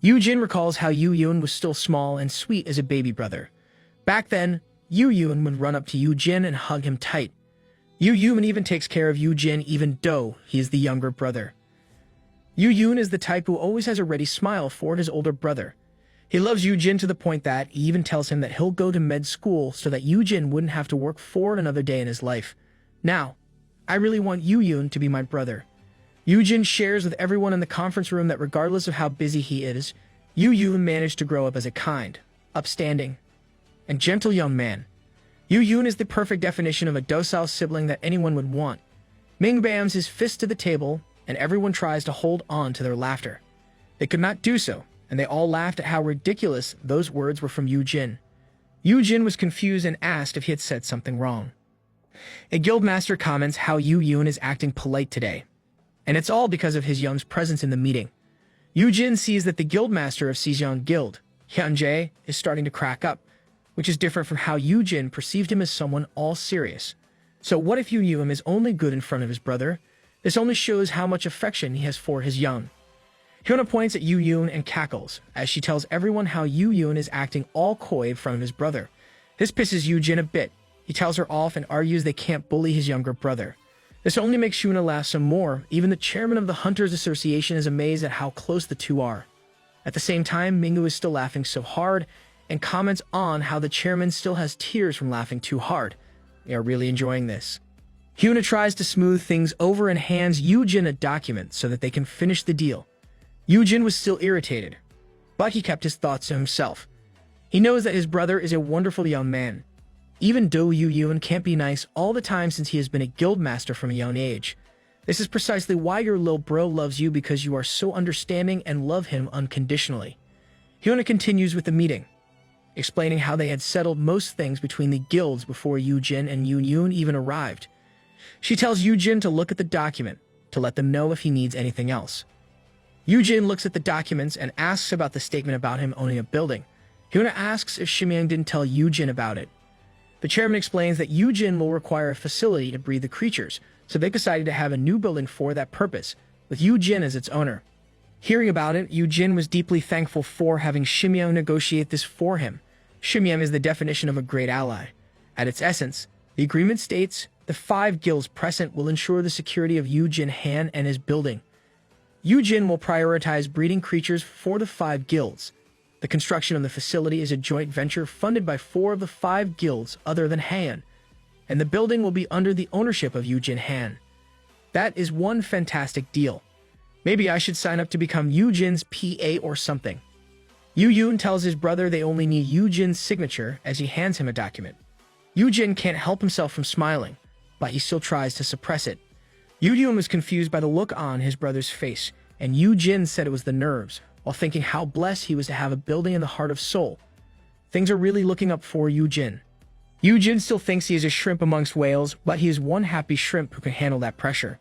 Yu-jin recalls how Yu-yun was still small and sweet as a baby brother. Back then, Yu-yun would run up to Yu-jin and hug him tight. Yu-yun even takes care of Yu-jin even though he is the younger brother. Yu-yun is the type who always has a ready smile for his older brother. He loves Yu-jin to the point that he even tells him that he'll go to med school so that Yu-jin wouldn't have to work for another day in his life. Now, I really want Yu-yun to be my brother. Yu-jin shares with everyone in the conference room that regardless of how busy he is, Yu-yun managed to grow up as a kind, upstanding, and gentle young man. Yu-yun is the perfect definition of a docile sibling that anyone would want. Ming bams his fist to the table, and everyone tries to hold on to their laughter. They could not do so, and they all laughed at how ridiculous those words were from Yu-jin. Yu-jin was confused and asked if he had said something wrong. A guildmaster comments how Yu-yun is acting polite today, and it's all because of his young's presence in the meeting. Yu-jin sees that the guildmaster of Sejong Guild, Hyunjae, is starting to crack up, which is different from how Yu-jin perceived him as someone all serious. So what if Yu-yun is only good in front of his brother? This only shows how much affection he has for his young. Hyuna points at Yu-yun and cackles, as she tells everyone how Yu-yun is acting all coy in front of his brother. This pisses Yu-jin a bit. He tells her off and argues they can't bully his younger brother. This only makes Hyuna laugh some more. Even the chairman of the Hunters Association is amazed at how close the two are. At the same time, Mingu is still laughing so hard, and comments on how the chairman still has tears from laughing too hard. They are really enjoying this. Hyuna tries to smooth things over and hands Yu-jin a document so that they can finish the deal. Yu-jin was still irritated, but he kept his thoughts to himself. He knows that his brother is a wonderful young man. Even though Yu-yun can't be nice all the time since he has been a guildmaster from a young age. This is precisely why your little bro loves you, because you are so understanding and love him unconditionally. Hyuna continues with the meeting, explaining how they had settled most things between the guilds before Yu-jin and Yu-yun even arrived. She tells Yu-jin to look at the document, to let them know if he needs anything else. Yu-jin looks at the documents and asks about the statement about him owning a building. Hyuna asks if Shimyang didn't tell Yu-jin about it. The chairman explains that Yu-jin will require a facility to breed the creatures, so they decided to have a new building for that purpose, with Yu-jin as its owner. Hearing about it, Yu-jin was deeply thankful for having Shimyang negotiate this for him. Shimyang is the definition of a great ally. At its essence, the agreement states the 5 guilds present will ensure the security of Yu-jin Han and his building. Yu-jin will prioritize breeding creatures for the 5 guilds. The construction of the facility is a joint venture funded by 4 of the 5 guilds other than Han, and the building will be under the ownership of Yu-jin Han. That is one fantastic deal. Maybe I should sign up to become Yu-jin's PA or something. Yu-yun tells his brother they only need Yu-jin's signature as he hands him a document. Yu-jin can't help himself from smiling, but he still tries to suppress it. Yu-yun was confused by the look on his brother's face, and Yu-jin said it was the nerves, while thinking how blessed he was to have a building in the heart of Seoul. Things are really looking up for Yu-jin. Yu-jin still thinks he is a shrimp amongst whales, but he is one happy shrimp who can handle that pressure.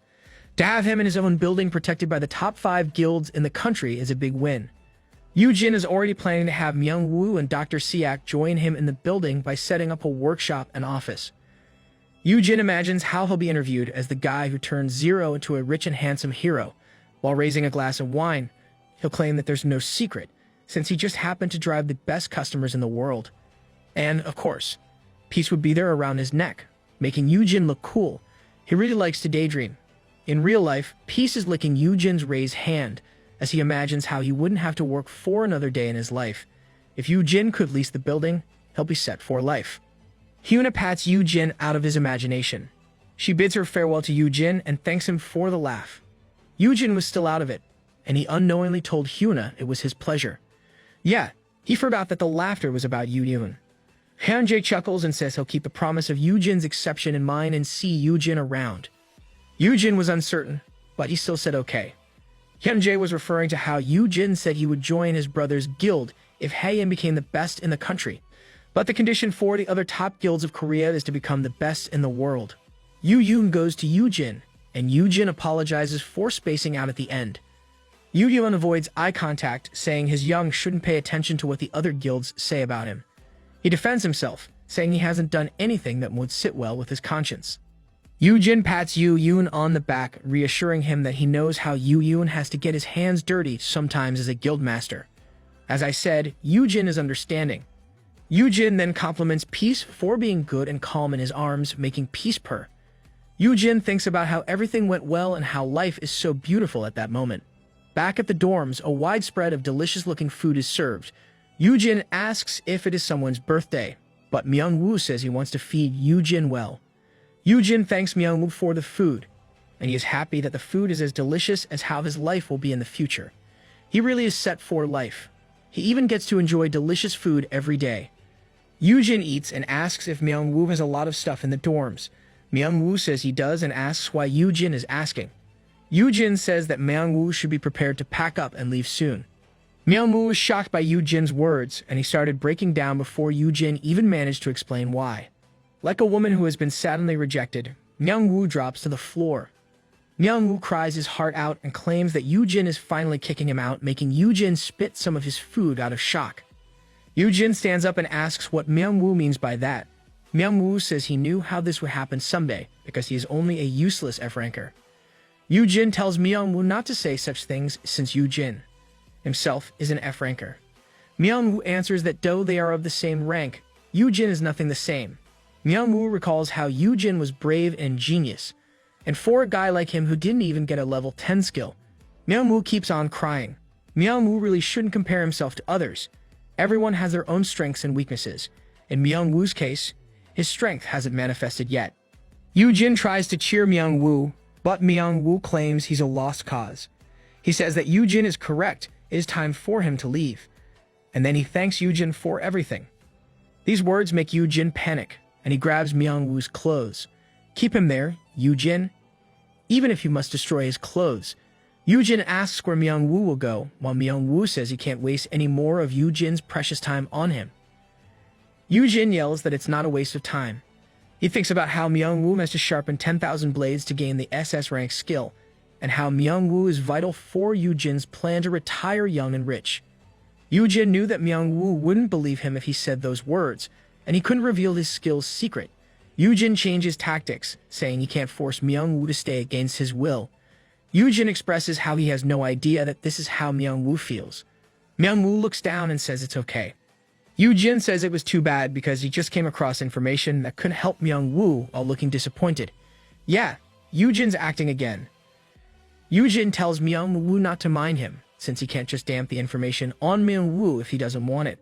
To have him in his own building protected by the top 5 guilds in the country is a big win. Yu-jin is already planning to have Myung-woo and Dr. Siak join him in the building by setting up a workshop and office. Yu-jin imagines how he'll be interviewed as the guy who turns Zero into a rich and handsome hero. While raising a glass of wine, he'll claim that there's no secret, since he just happened to drive the best customers in the world. And, of course, peace would be there around his neck, making Yu-jin look cool. He really likes to daydream. In real life, peace is licking Yu-jin's raised hand, as he imagines how he wouldn't have to work for another day in his life. If Yu-jin could lease the building, he'll be set for life. Hyuna pats Yu-jin out of his imagination. She bids her farewell to Yu-jin and thanks him for the laugh. Yu-jin was still out of it, and he unknowingly told Hyuna it was his pleasure. Yeah, he forgot that the laughter was about Yu-jin. Hyunjae chuckles and says he'll keep the promise of Yu-jin's exception in mind and see Yu-jin around. Yu-jin was uncertain, but he still said okay. Hyunjae was referring to how Yu-jin said he would join his brother's guild if Haein became the best in the country. But the condition for the other top guilds of Korea is to become the best in the world. Yu-yun goes to Yu-jin, and Yu-jin apologizes for spacing out at the end. Yu-yun avoids eye contact, saying his young shouldn't pay attention to what the other guilds say about him. He defends himself, saying he hasn't done anything that would sit well with his conscience. Yu-jin pats Yu-yun on the back, reassuring him that he knows how Yu-yun has to get his hands dirty sometimes as a guildmaster. As I said, Yu-jin is understanding. Yu-jin then compliments Peace for being good and calm in his arms, making Peace purr. Yu-jin thinks about how everything went well and how life is so beautiful at that moment. Back at the dorms, a wide spread of delicious-looking food is served. Yu-jin asks if it is someone's birthday, but Myung-woo says he wants to feed Yu-jin well. Yu-jin thanks Myung-woo for the food, and he is happy that the food is as delicious as how his life will be in the future. He really is set for life. He even gets to enjoy delicious food every day. Yu-jin eats and asks if Myung-woo has a lot of stuff in the dorms. Myung-woo says he does and asks why Yu-jin is asking. Yu-jin says that Myung-woo should be prepared to pack up and leave soon. Myung-woo was shocked by Yu-jin's words, and he started breaking down before Yu-jin even managed to explain why. Like a woman who has been suddenly rejected, Myung-woo drops to the floor. Myung-woo cries his heart out and claims that Yu-jin is finally kicking him out, making Yu-jin spit some of his food out of shock. Yu-jin stands up and asks what Myung-woo means by that. Myung-woo says he knew how this would happen someday because he is only a useless F-ranker. Yu-jin tells Myung-woo not to say such things since Yu-jin himself is an F-ranker. Myung-woo answers that though they are of the same rank, Yu-jin is nothing the same. Myung-woo recalls how Yu-jin was brave and genius, and for a guy like him who didn't even get a level 10 skill, Myung-woo keeps on crying. Myung-woo really shouldn't compare himself to others. Everyone has their own strengths and weaknesses. In Myung-woo's case, his strength hasn't manifested yet. Yu-jin tries to cheer Myung-woo, but Myung-woo claims he's a lost cause. He says that Yu-jin is correct. It is time for him to leave. And then he thanks Yu-jin for everything. These words make Yu-jin panic, and he grabs Myung-woo's clothes. Keep him there, Yu-jin. Even if you must destroy his clothes. Yu-jin asks where Myung-woo will go, while Myung-woo says he can't waste any more of Yu-jin's precious time on him. Yu-jin yells that it's not a waste of time. He thinks about how Myung-woo has to sharpen 10,000 blades to gain the SS rank skill, and how Myung-woo is vital for Yu-jin's plan to retire young and rich. Yu-jin knew that Myung-woo wouldn't believe him if he said those words, and he couldn't reveal his skill's secret. Yu-jin changes tactics, saying he can't force Myung-woo to stay against his will. Yu-jin expresses how he has no idea that this is how Myung-woo feels. Myung-woo looks down and says it's okay. Yu-jin says it was too bad because he just came across information that couldn't help Myung-woo while looking disappointed. Yeah, Yu-jin's acting again. Yu-jin tells Myung-woo not to mind him, since he can't just damp the information on Myung-woo if he doesn't want it.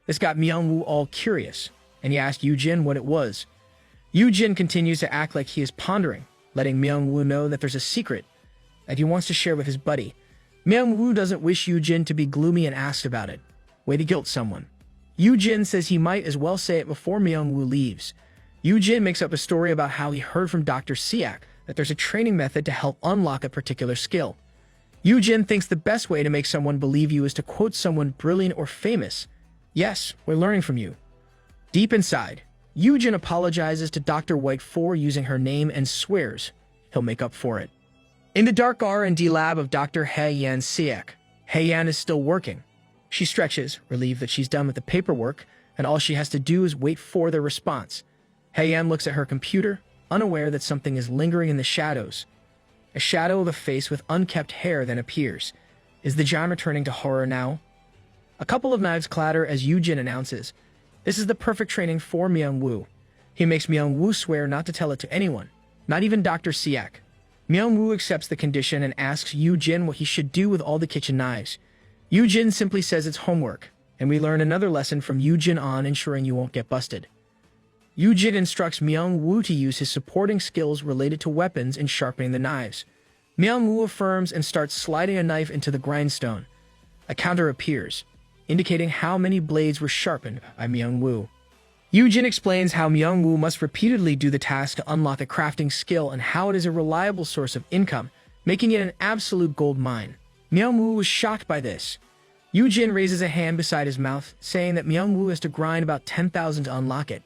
This got Myung-woo all curious, and he asked Yu-jin what it was. Yu-jin continues to act like he is pondering, letting Myung-woo know that there's a secret that he wants to share with his buddy. Myung-woo doesn't wish Yu-jin to be gloomy and asked about it. Way to guilt someone. Yu-jin says he might as well say it before Myung-woo leaves. Yu-jin makes up a story about how he heard from Dr. Siak that there's a training method to help unlock a particular skill. Yu-jin thinks the best way to make someone believe you is to quote someone brilliant or famous. Yes, we're learning from you. Deep inside, Yu-jin apologizes to Dr. White for using her name and swears he'll make up for it. In the dark R&D lab of Dr. Hye-yan Siak, Hye-yan is still working. She stretches, relieved that she's done with the paperwork, and all she has to do is wait for their response. Hye-yan looks at her computer, unaware that something is lingering in the shadows. A shadow of a face with unkempt hair then appears. Is the genre turning to horror now? A couple of knives clatter as Yu-jin announces, this is the perfect training for Myung-woo. He makes Myung-woo swear not to tell it to anyone, not even Dr. Siak. Myung-woo accepts the condition and asks Yu-jin what he should do with all the kitchen knives. Yu-jin simply says it's homework, and we learn another lesson from Yu-jin on ensuring you won't get busted. Yu-jin instructs Myung-woo to use his supporting skills related to weapons in sharpening the knives. Myung-woo affirms and starts sliding a knife into the grindstone. A counter appears, indicating how many blades were sharpened by Myung-woo. Yu-jin explains how Myung-woo must repeatedly do the task to unlock a crafting skill and how it is a reliable source of income, making it an absolute gold mine. Myung-woo was shocked by this. Yu-jin raises a hand beside his mouth, saying that Myung-woo has to grind about 10,000 to unlock it.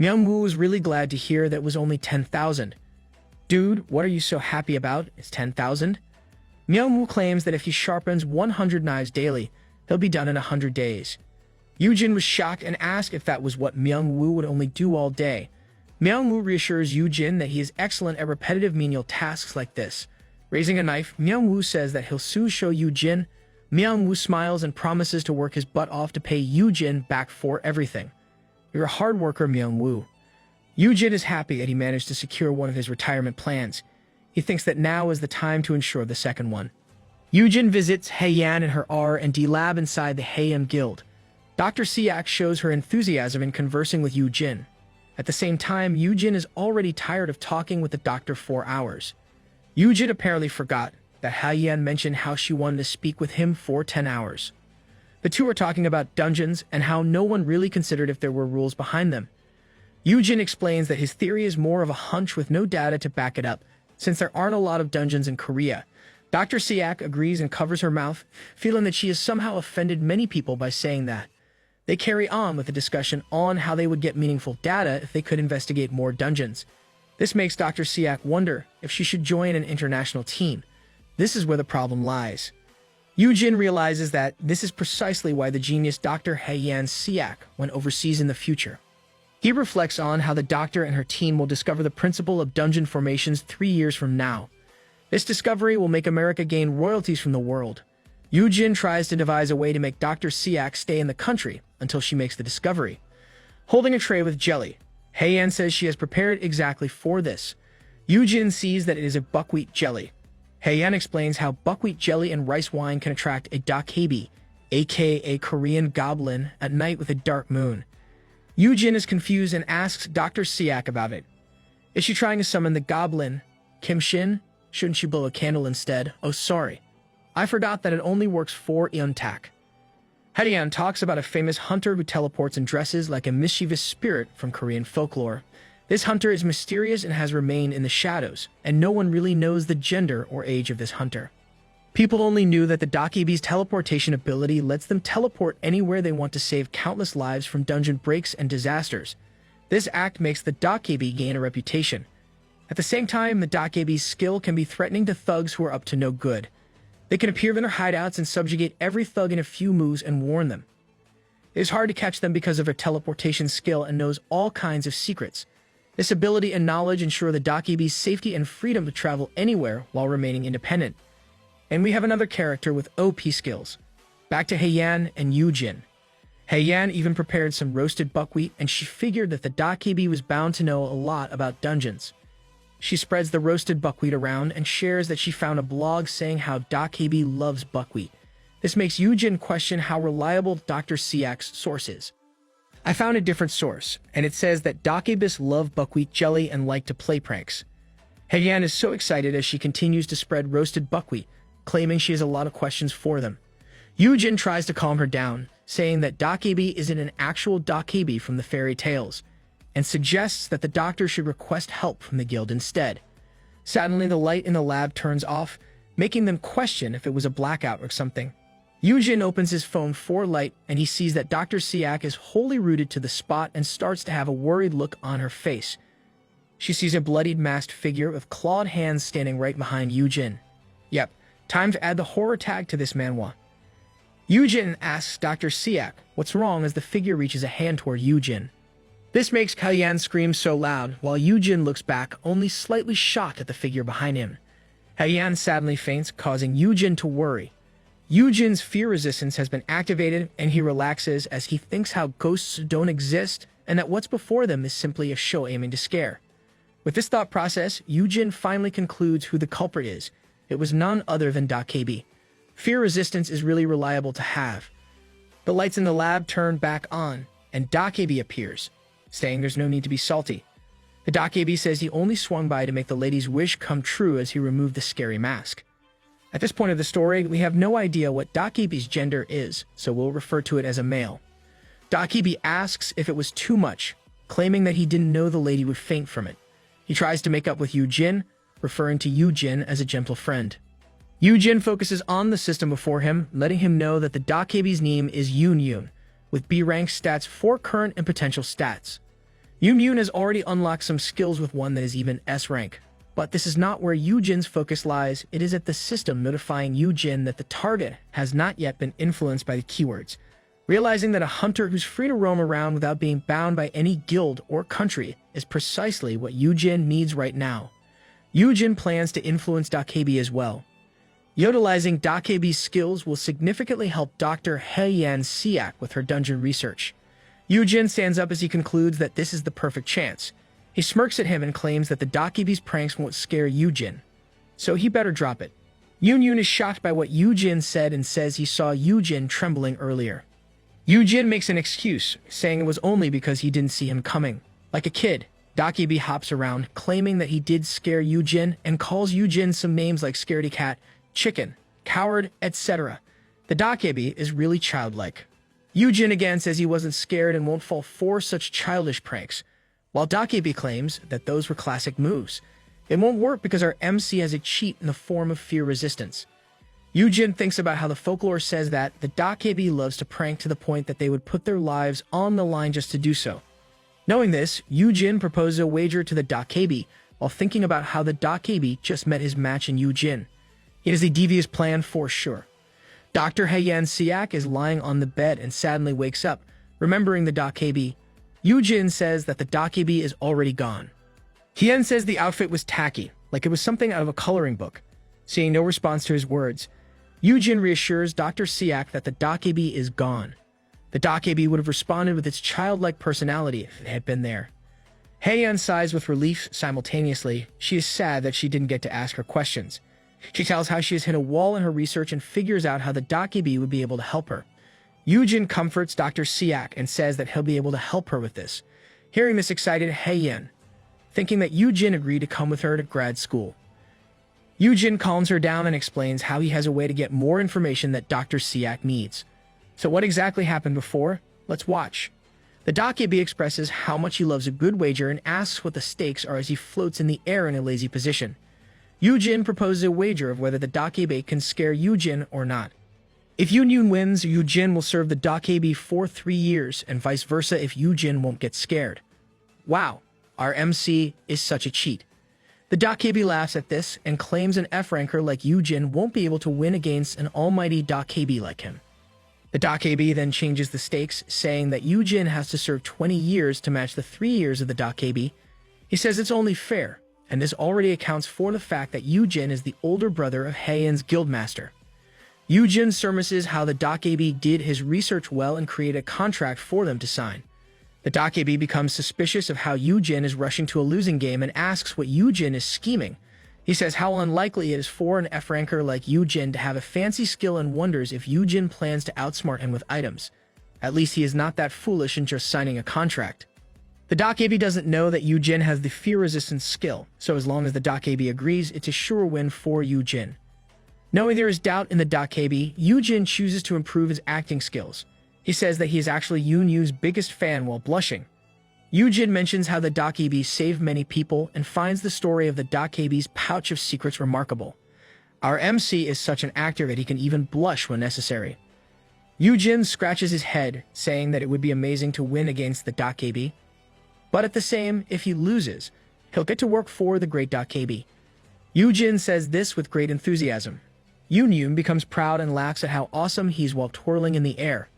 Myung-woo was really glad to hear that it was only 10,000. Dude, what are you so happy about? It's 10,000? Myung-woo claims that if he sharpens 100 knives daily, he'll be done in 100 days. Yu-jin was shocked and asked if that was what Myung-woo would only do all day. Myung-woo reassures Yu-jin that he is excellent at repetitive menial tasks like this. Raising a knife, Myung-woo says that he'll soon show Yu-jin Myung-woo smiles and promises to work his butt off to pay Yoo-jin back for everything. "You're a hard worker, Myung-woo." Yoo-jin is happy that he managed to secure one of his retirement plans. He thinks that now is the time to ensure the second one. Yoo-jin visits Hae-yan in her R&D lab inside the Hae-yan Guild. Dr. Siak shows her enthusiasm in conversing with Yoo-jin. At the same time, Yoo-jin is already tired of talking with the doctor for hours. Yoo-jin apparently forgot that Hae-yan mentioned how she wanted to speak with him for 10 hours. The two are talking about dungeons and how no one really considered if there were rules behind them. Yoo-jin explains that his theory is more of a hunch with no data to back it up, since there aren't a lot of dungeons in Korea. Dr. Siak agrees and covers her mouth, feeling that she has somehow offended many people by saying that. They carry on with a discussion on how they would get meaningful data if they could investigate more dungeons. This makes Dr. Siak wonder if she should join an international team. This is where the problem lies. Yoo-jin realizes that this is precisely why the genius Dr. Hae-yan Siak went overseas in the future. He reflects on how the doctor and her team will discover the principle of dungeon formations 3 years from now. This discovery will make America gain royalties from the world. Yoo-jin tries to devise a way to make Dr. Siak stay in the country until she makes the discovery. Holding a tray with jelly, Hae-yan says she has prepared exactly for this. Yoo-jin sees that it is a buckwheat jelly. Hae-yan explains how buckwheat jelly and rice wine can attract a dakhaebi, aka Korean goblin, at night with a dark moon. Yoo-jin is confused and asks Dr. Siak about it. Is she trying to summon the goblin, Kim Shin? Shouldn't she blow a candle instead? Oh, sorry. I forgot that it only works for Euntak. Hae-yan talks about a famous hunter who teleports and dresses like a mischievous spirit from Korean folklore. This hunter is mysterious and has remained in the shadows, and no one really knows the gender or age of this hunter. People only knew that the dakhaebi's teleportation ability lets them teleport anywhere they want to save countless lives from dungeon breaks and disasters. This act makes the dakhaebi gain a reputation. At the same time, the dakhaebi's skill can be threatening to thugs who are up to no good. They can appear in their hideouts and subjugate every thug in a few moves and warn them. It is hard to catch them because of their teleportation skill and knows all kinds of secrets. This ability and knowledge ensure the dakhaebi's safety and freedom to travel anywhere while remaining independent. And we have another character with OP skills. Back to Hae-yan and Yoo-jin. Hae-yan even prepared some roasted buckwheat, and she figured that the dakhaebi was bound to know a lot about dungeons. She spreads the roasted buckwheat around and shares that she found a blog saying how dakhaebi loves buckwheat. This makes Yoo-jin question how reliable Dr. Siak's source is. I found a different source, and it says that dakhaebis love buckwheat jelly and like to play pranks. Hae-yan is so excited as she continues to spread roasted buckwheat, claiming she has a lot of questions for them. Yoo-jin tries to calm her down, saying that dakhaebi isn't an actual dakhaebi from the fairy tales, and suggests that the doctor should request help from the guild instead. Suddenly, the light in the lab turns off, making them question if it was a blackout or something. Yoo-jin opens his phone for light, and he sees that Dr. Siak is wholly rooted to the spot and starts to have a worried look on her face. She sees a bloodied masked figure with clawed hands standing right behind Yoo-jin. Yep, time to add the horror tag to this manhwa. Yoo-jin asks Dr. Siak what's wrong as the figure reaches a hand toward Yoo-jin. This makes Hae-yan scream so loud, while Yoo-jin looks back, only slightly shocked at the figure behind him. Hae-yan sadly faints, causing Yoo-jin to worry. Yoo-jin's fear resistance has been activated, and he relaxes as he thinks how ghosts don't exist and that what's before them is simply a show aiming to scare. With this thought process, Yoo-jin finally concludes who the culprit is. It was none other than dakhaebi. Fear resistance is really reliable to have. The lights in the lab turn back on, and dakhaebi appears, saying there's no need to be salty. The dakhaebi says he only swung by to make the lady's wish come true as he removed the scary mask. At this point of the story, we have no idea what dakhaebi's gender is, so we'll refer to it as a male. Dakhaebi asks if it was too much, claiming that he didn't know the lady would faint from it. He tries to make up with Yoo-jin, referring to Yoo-jin as a gentle friend. Yoo-jin focuses on the system before him, letting him know that the dakhaebi's name is Yoon-yoon, with B-rank stats for current and potential stats. Yoon-yoon has already unlocked some skills with one that is even S-rank. But this is not where Yoo-jin's focus lies. It is at the system notifying Yoo-jin that the target has not yet been influenced by the keywords. Realizing that a hunter who's free to roam around without being bound by any guild or country is precisely what Yoo-jin needs right now. Yoo-jin plans to influence dakhaebi as well. Utilizing Dakebi's skills will significantly help Dr. Heian Siak with her dungeon research. Yujin stands up as he concludes that this is the perfect chance. He smirks at him and claims that the Dakebi's pranks won't scare Yujin, so he better drop it. Yun is shocked by what Yujin said and says he saw Yujin trembling earlier. Yujin makes an excuse, saying it was only because he didn't see him coming. Like a kid, Dakebi hops around, claiming that he did scare Yujin and calls Yujin some names like scaredy cat, chicken, coward, etc. The Dakebi is really childlike. Yujin again says he wasn't scared and won't fall for such childish pranks, while Dakebi claims that those were classic moves. It won't work because our MC has a cheat in the form of fear resistance. Yujin thinks about how the folklore says that the Dakebi loves to prank to the point that they would put their lives on the line just to do so. Knowing this, Yujin proposes a wager to the Dakebi while thinking about how the Dakebi just met his match in Yujin. It is a devious plan for sure. Dr. Heian Siak is lying on the bed and suddenly wakes up, remembering the Dakebi. Yujin says that the Dakebi is already gone. Hien says the outfit was tacky, like it was something out of a coloring book. Seeing no response to his words, Yujin reassures Dr. Siak that the Dakebi is gone. The Dakebi would have responded with its childlike personality if it had been there. Heian sighs with relief simultaneously. She is sad that she didn't get to ask her questions. She tells how she has hit a wall in her research and figures out how the Dakebi would be able to help her. Yujin comforts Dr. Siak and says that he'll be able to help her with this. Hearing this excited Heian, thinking that Yujin agreed to come with her to grad school. Yujin calms her down and explains how he has a way to get more information that Dr. Siak needs. So what exactly happened before? Let's watch. The Dakebi expresses how much he loves a good wager and asks what the stakes are as he floats in the air in a lazy position. Yujin proposes a wager of whether the Dakebi can scare Yujin or not. If Yun wins, Yujin will serve the Dakebi for 3 years, and vice versa if Yujin won't get scared. Wow, our MC is such a cheat. The Dakebi laughs at this and claims an F-ranker like Yujin won't be able to win against an almighty Dakebi like him. The Dakebi then changes the stakes, saying that Yujin has to serve 20 years to match the 3 years of the Dakebi. He says it's only fair, and this already accounts for the fact that Yujin is the older brother of Heian's guildmaster. Yujin surmises how the Dakebi did his research well and created a contract for them to sign. The Dakebi becomes suspicious of how Yujin is rushing to a losing game and asks what Yujin is scheming. He says how unlikely it is for an F-ranker like Yujin to have a fancy skill and wonders if Yujin plans to outsmart him with items. At least he is not that foolish in just signing a contract. The Dakebi doesn't know that Yujin has the fear resistance skill, so as long as the Dakebi agrees, it's a sure win for Yujin. Knowing there is doubt in the Dakebi, Yujin chooses to improve his acting skills. He says that he is actually Yu's biggest fan while blushing. Yujin mentions how the Dakebi saved many people and finds the story of the Dakebi's pouch of secrets remarkable. Our MC is such an actor that he can even blush when necessary. Yujin scratches his head, saying that it would be amazing to win against the Dakebi. But at the same, if he loses, he'll get to work for the great Dakebi. Yujin says this with great enthusiasm. Yun becomes proud and laughs at how awesome he's while twirling in the air.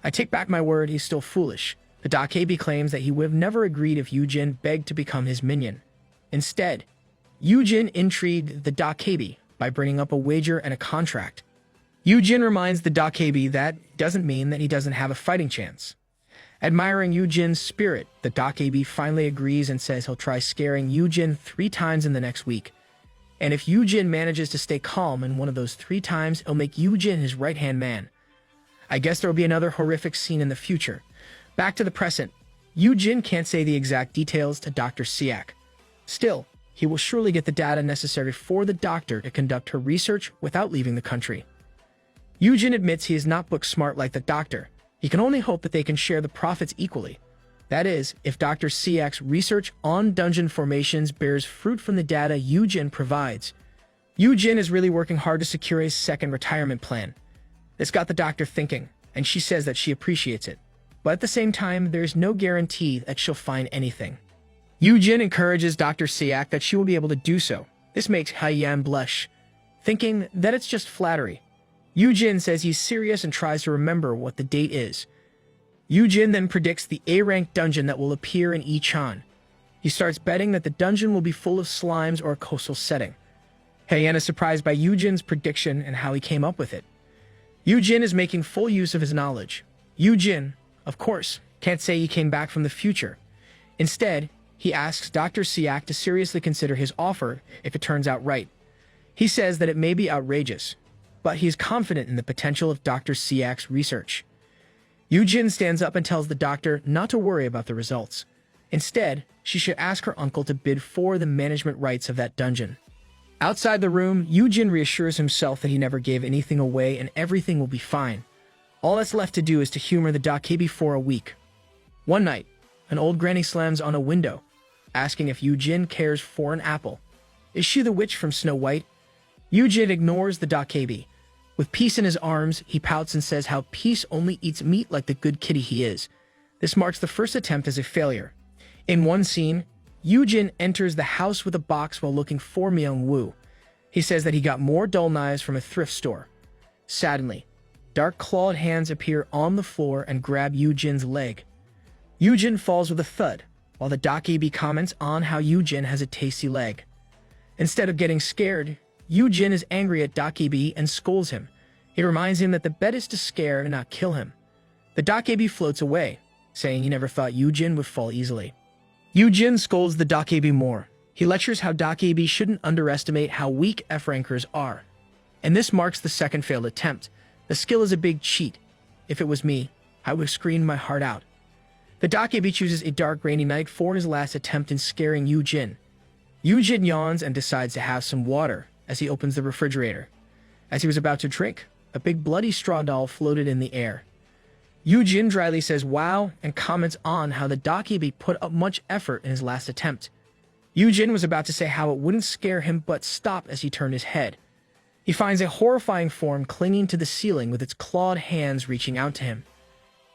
I take back my word, he's still foolish. The Dakebi claims that he would have never agreed if Yujin begged to become his minion. Instead, Yujin intrigued the Dakebi by bringing up a wager and a contract. Yujin reminds the Dakebi that doesn't mean that he doesn't have a fighting chance. Admiring Yujin's spirit, the Dakebi finally agrees and says he'll try scaring Yujin 3 times in the next week. And if Yujin manages to stay calm in one of those 3 times, he'll make Yujin his right-hand man. I guess there will be another horrific scene in the future. Back to the present, Yujin can't say the exact details to Dr. Siak. Still, he will surely get the data necessary for the doctor to conduct her research without leaving the country. Yujin admits he is not book smart like the doctor. He can only hope that they can share the profits equally. That is, if Dr. Siak's research on dungeon formations bears fruit from the data Yujin provides. Yujin is really working hard to secure his second retirement plan. This got the doctor thinking, and she says that she appreciates it. But at the same time, there is no guarantee that she'll find anything. Yujin encourages Dr. Siak that she will be able to do so. This makes Heian blush, thinking that it's just flattery. Yujin says he's serious and tries to remember what the date is. Yujin then predicts the A-rank dungeon that will appear in Ichan. He starts betting that the dungeon will be full of slimes or a coastal setting. Heian is surprised by Yujin's prediction and how he came up with it. Yujin is making full use of his knowledge. Yujin, of course, can't say he came back from the future. Instead, he asks Dr. Siak to seriously consider his offer if it turns out right. He says that it may be outrageous, but he is confident in the potential of Dr. Siak's research. Yujin stands up and tells the doctor not to worry about the results. Instead, she should ask her uncle to bid for the management rights of that dungeon. Outside the room, Yujin reassures himself that he never gave anything away and everything will be fine. All that's left to do is to humor the Dakebi for a week. One night, an old granny slams on a window, asking if Yujin cares for an apple. Is she the witch from Snow White? Yujin ignores the Dakebi. With Peace in his arms, he pouts and says how Peace only eats meat like the good kitty he is. This marks the first attempt as a failure. In one scene, Yujin enters the house with a box while looking for Myung-woo. He says that he got more dull knives from a thrift store. Suddenly, dark clawed hands appear on the floor and grab Yujin's leg. Yujin falls with a thud, while the Dakebi comments on how Yujin has a tasty leg. Instead of getting scared, Yujin is angry at Dakebi and scolds him. He reminds him that the bet is to scare and not kill him. The Dakebi floats away, saying he never thought Yujin would fall easily. Yujin scolds the Dakebi more. He lectures how Dakebi shouldn't underestimate how weak F-rankers are. And this marks the second failed attempt. The skill is a big cheat. If it was me, I would have screamed my heart out. The Dakebi chooses a dark rainy night for his last attempt in scaring Yujin. Yujin yawns and decides to have some water as he opens the refrigerator. As he was about to drink, a big bloody straw doll floated in the air. Yujin dryly says wow and comments on how the Dakebi put up much effort in his last attempt. Yujin was about to say how it wouldn't scare him but stopped as he turned his head. He finds a horrifying form clinging to the ceiling with its clawed hands reaching out to him.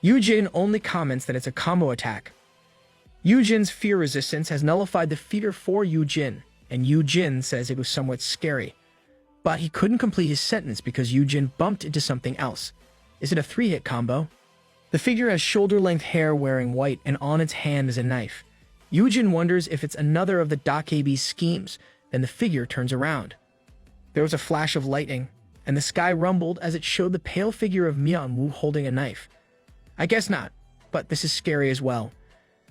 Yujin only comments that it's a combo attack. Yujin's fear resistance has nullified the fear for Yujin, and Yujin says it was somewhat scary. But he couldn't complete his sentence because Yujin bumped into something else. Is it a 3-hit combo? The figure has shoulder-length hair wearing white and on its hand is a knife. Yujin wonders if it's another of the Dakebi's schemes, then the figure turns around. There was a flash of lightning, and the sky rumbled as it showed the pale figure of Myung-woo holding a knife. I guess not, but this is scary as well.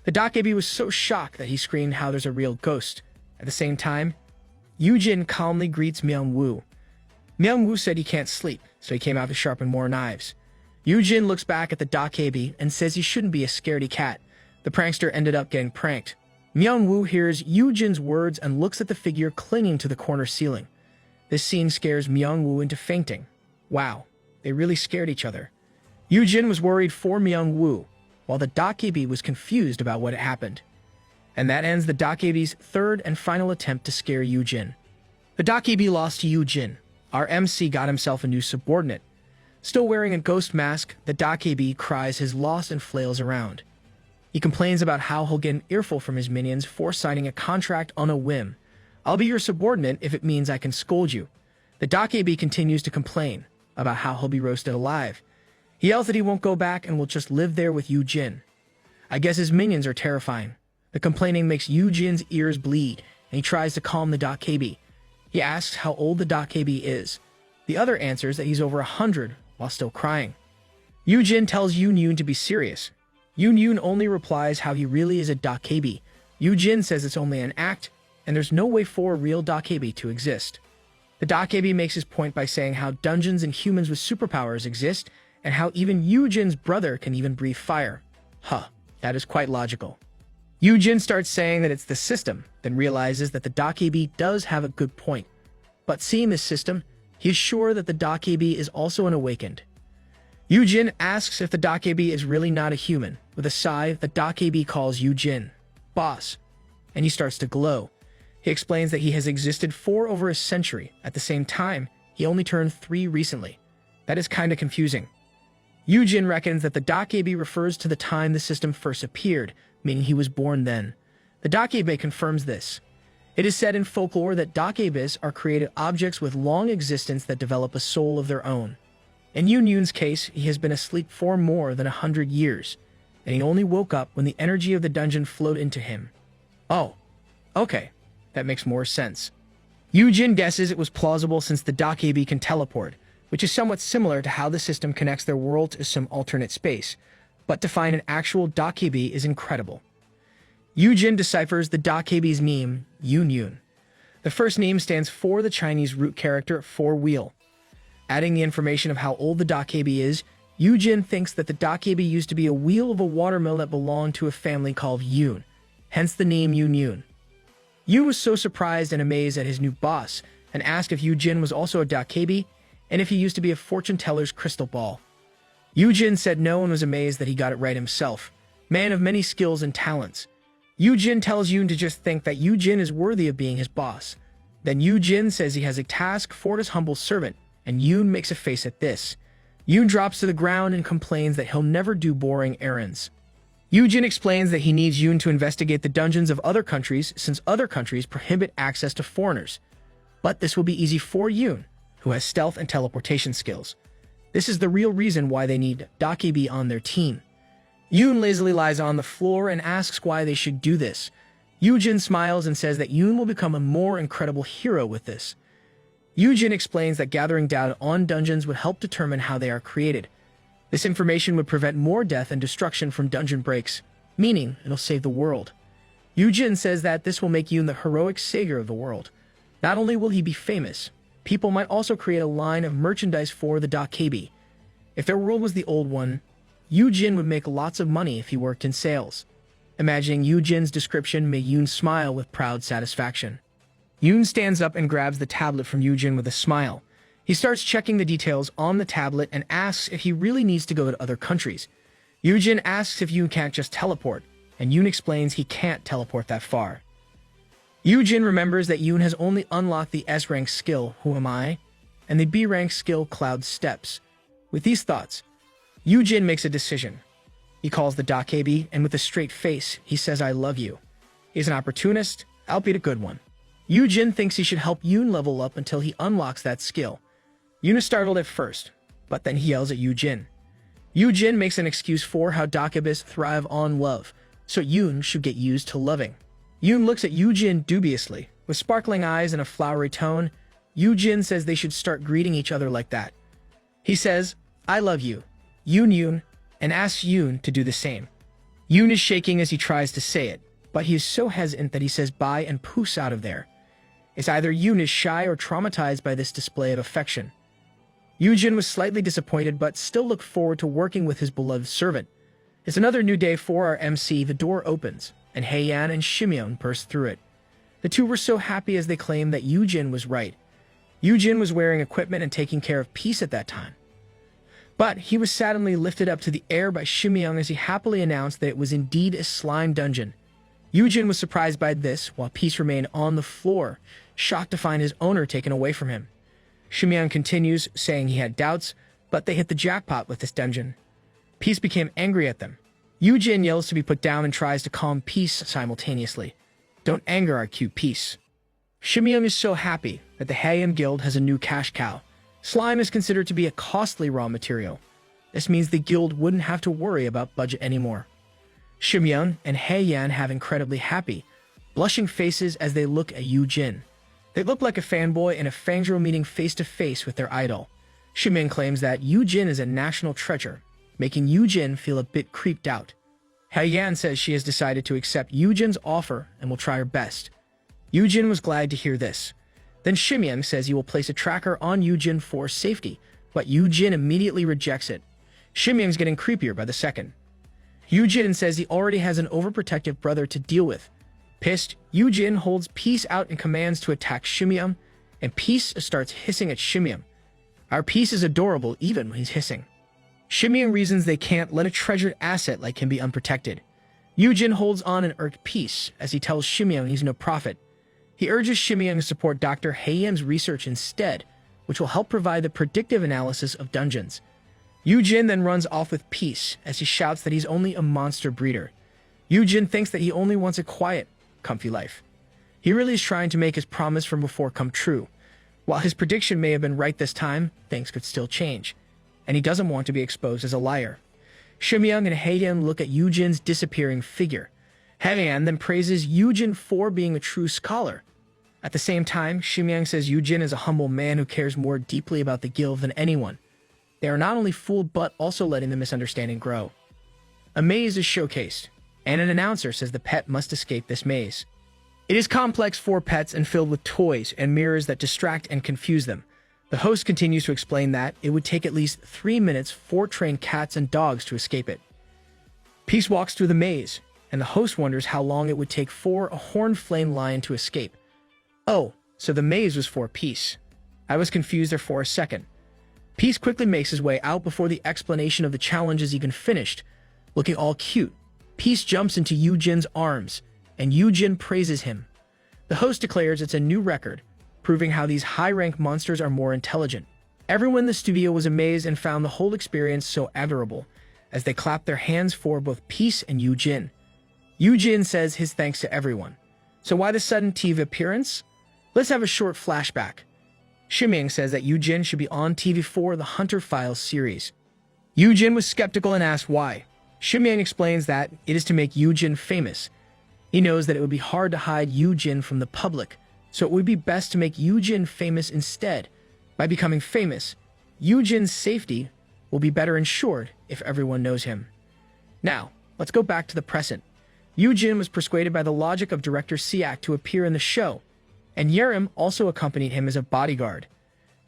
The Dakebi was so shocked that he screamed how there's a real ghost. At the same time, Yujin calmly greets Myung-woo. Myung-woo said he can't sleep, so he came out to sharpen more knives. Yujin looks back at the Dakebi and says he shouldn't be a scaredy cat. The prankster ended up getting pranked. Myung-woo hears Yujin's words and looks at the figure clinging to the corner ceiling. This scene scares Myung-woo into fainting. Wow, they really scared each other. Yujin was worried for Myung-woo, while the Dakebi was confused about what had happened. And that ends the Dakebi's third and final attempt to scare Yujin. The Dakebi lost to Yujin. Our MC got himself a new subordinate. Still wearing a ghost mask, the Dakebi cries his loss and flails around. He complains about how he'll get an earful from his minions for signing a contract on a whim. I'll be your subordinate if it means I can scold you. The Dakebi continues to complain about how he'll be roasted alive. He yells that he won't go back and will just live there with Yujin. I guess his minions are terrifying. The complaining makes Yujin's ears bleed, and he tries to calm the Dakebi. He asks how old the Dakebi is. The other answers that he's over 100 while still crying. Yujin tells Yun-Yun to be serious. Yun-Yun only replies how he really is a Dakebi. Yujin says it's only an act, and there's no way for a real Dakebi to exist. The Dakebi makes his point by saying how dungeons and humans with superpowers exist, and how even Yujin's brother can even breathe fire. That is quite logical. Yujin starts saying that it's the system, then realizes that the Dakebi does have a good point. But seeing this system, he is sure that the Dakebi is also an awakened. Yujin asks if the Dakebi is really not a human. With a sigh, the Dakebi calls Yujin boss, and he starts to glow. He explains that he has existed for over a century. At the same time, he only turned 3 recently. That is kinda confusing. Yujin reckons that the Dakebi refers to the time the system first appeared, meaning he was born then. The Dakebi confirms this. It is said in folklore that Dakebis are created objects with long existence that develop a soul of their own. In Yun-Yun's case, he has been asleep for more than 100 years, and he only woke up when the energy of the dungeon flowed into him. Oh, okay, that makes more sense. Jin guesses it was plausible since the Dakebi can teleport, which is somewhat similar to how the system connects their world to some alternate space, but to find an actual Dakebi is incredible. Jin deciphers the Dakebi's name, Yun. The first name stands for the Chinese root character for wheel. Adding the information of how old the Dakebi is, Jin thinks that the Dakebi used to be a wheel of a watermill that belonged to a family called Yun, hence the name Yun. Yun was so surprised and amazed at his new boss and asked if Jin was also a Dakebi and if he used to be a fortune teller's crystal ball. Jin said no and was amazed that he got it right himself, man of many skills and talents. Jin tells Yun to just think that Jin is worthy of being his boss. Then Jin says he has a task for his humble servant, and Yun makes a face at this. Yun drops to the ground and complains that he'll never do boring errands. Jin explains that he needs Yun to investigate the dungeons of other countries since other countries prohibit access to foreigners. But this will be easy for Yun, who has stealth and teleportation skills. This is the real reason why they need Dakebi on their team. Yun lazily lies on the floor and asks why they should do this. Jin smiles and says that Yun will become a more incredible hero with this. Jin explains that gathering data on dungeons would help determine how they are created. This information would prevent more death and destruction from dungeon breaks, meaning it'll save the world. Jin says that this will make Yun the heroic savior of the world. Not only will he be famous, people might also create a line of merchandise for the Dakebi. If their world was the old one, Jin would make lots of money if he worked in sales. Imagining Jin's description made Yun smile with proud satisfaction. Yun stands up and grabs the tablet from Jin with a smile. He starts checking the details on the tablet and asks if he really needs to go to other countries. Jin asks if Yun can't just teleport, and Yun explains he can't teleport that far. Jin remembers that Yun has only unlocked the S-rank skill, Who Am I?, and the B-rank skill, Cloud Steps. With these thoughts, Jin makes a decision. He calls the Dakebi, and with a straight face, he says, "I love you." He's an opportunist, albeit a good one. Jin thinks he should help Yun level up until he unlocks that skill. Yun is startled at first, but then he yells at Jin. Jin makes an excuse for how Dakebis thrive on love, so Yun should get used to loving. Yun looks at Jin dubiously. With sparkling eyes and a flowery tone, Jin says they should start greeting each other like that. He says, "I love you, Yun," and asks Yun to do the same. Yun is shaking as he tries to say it, but he is so hesitant that he says bye and poofs out of there. It's either Yun is shy or traumatized by this display of affection. Jin was slightly disappointed but still looked forward to working with his beloved servant. It's another new day for our MC. The door opens, and Heian and Shimyeon burst through it. The two were so happy as they claimed that Jin was right. Jin was wearing equipment and taking care of Peace at that time. But he was suddenly lifted up to the air by Shimyeon as he happily announced that it was indeed a slime dungeon. Jin was surprised by this, while Peace remained on the floor, shocked to find his owner taken away from him. Shimyeon continues, saying he had doubts, but they hit the jackpot with this dungeon. Peace became angry at them. Jin yells to be put down and tries to calm Peace simultaneously. "Don't anger our cute Peace." Shimyeon is so happy that the Heian Guild has a new cash cow. Slime is considered to be a costly raw material. This means the guild wouldn't have to worry about budget anymore. Shimyeon and Heian have incredibly happy, blushing faces as they look at Jin. They look like a fanboy and a fangirl meeting face-to-face with their idol. Shimyeon claims that Jin is a national treasure, making Jin feel a bit creeped out. Heian says she has decided to accept Jin's offer and will try her best. Jin was glad to hear this. Then Shimyeon says he will place a tracker on Jin for safety, but Jin immediately rejects it. Shimyeon's getting creepier by the second. Jin says he already has an overprotective brother to deal with. Pissed, Jin holds Peace out and commands to attack Shimyeon, and Peace starts hissing at Shimyeon. Our Peace is adorable even when he's hissing. Shimyeon reasons they can't let a treasured asset like him be unprotected. Jin holds on and irked Peace as he tells Shimyeon he's no prophet. He urges Shimyeon to support Dr. Heian's research instead, which will help provide the predictive analysis of dungeons. Jin then runs off with Peace as he shouts that he's only a monster breeder. Jin thinks that he only wants a quiet, comfy life. He really is trying to make his promise from before come true. While his prediction may have been right this time, things could still change, and he doesn't want to be exposed as a liar. Shimyeon and Heian look at Jin's disappearing figure. Heian then praises Jin for being a true scholar. At the same time, Ximyang says Yujin is a humble man who cares more deeply about the guild than anyone. They are not only fooled but also letting the misunderstanding grow. A maze is showcased, and an announcer says the pet must escape this maze. It is complex for pets and filled with toys and mirrors that distract and confuse them. The host continues to explain that it would take at least 3 minutes for trained cats and dogs to escape it. Peace walks through the maze, and the host wonders how long it would take for a horned flame lion to escape. Oh, so the maze was for Peace. I was confused there for a second. Peace quickly makes his way out before the explanation of the challenge is even finished. Looking all cute, Peace jumps into Yujin's arms, and Yujin praises him. The host declares it's a new record, proving how these high-rank monsters are more intelligent. Everyone in the studio was amazed and found the whole experience so admirable, as they clapped their hands for both Peace and Yujin. Yujin says his thanks to everyone. So why the sudden TV appearance? Let's have a short flashback. Ximyang says that Yujin should be on TV for the Hunter Files series. Yujin was skeptical and asked why. Ximyang explains that it is to make Yujin famous. He knows that it would be hard to hide Yujin from the public, so it would be best to make Yujin famous instead. By becoming famous, Yujin's safety will be better ensured if everyone knows him. Now, let's go back to the present. Yujin was persuaded by the logic of director Siak to appear in the show, and Yerim also accompanied him as a bodyguard.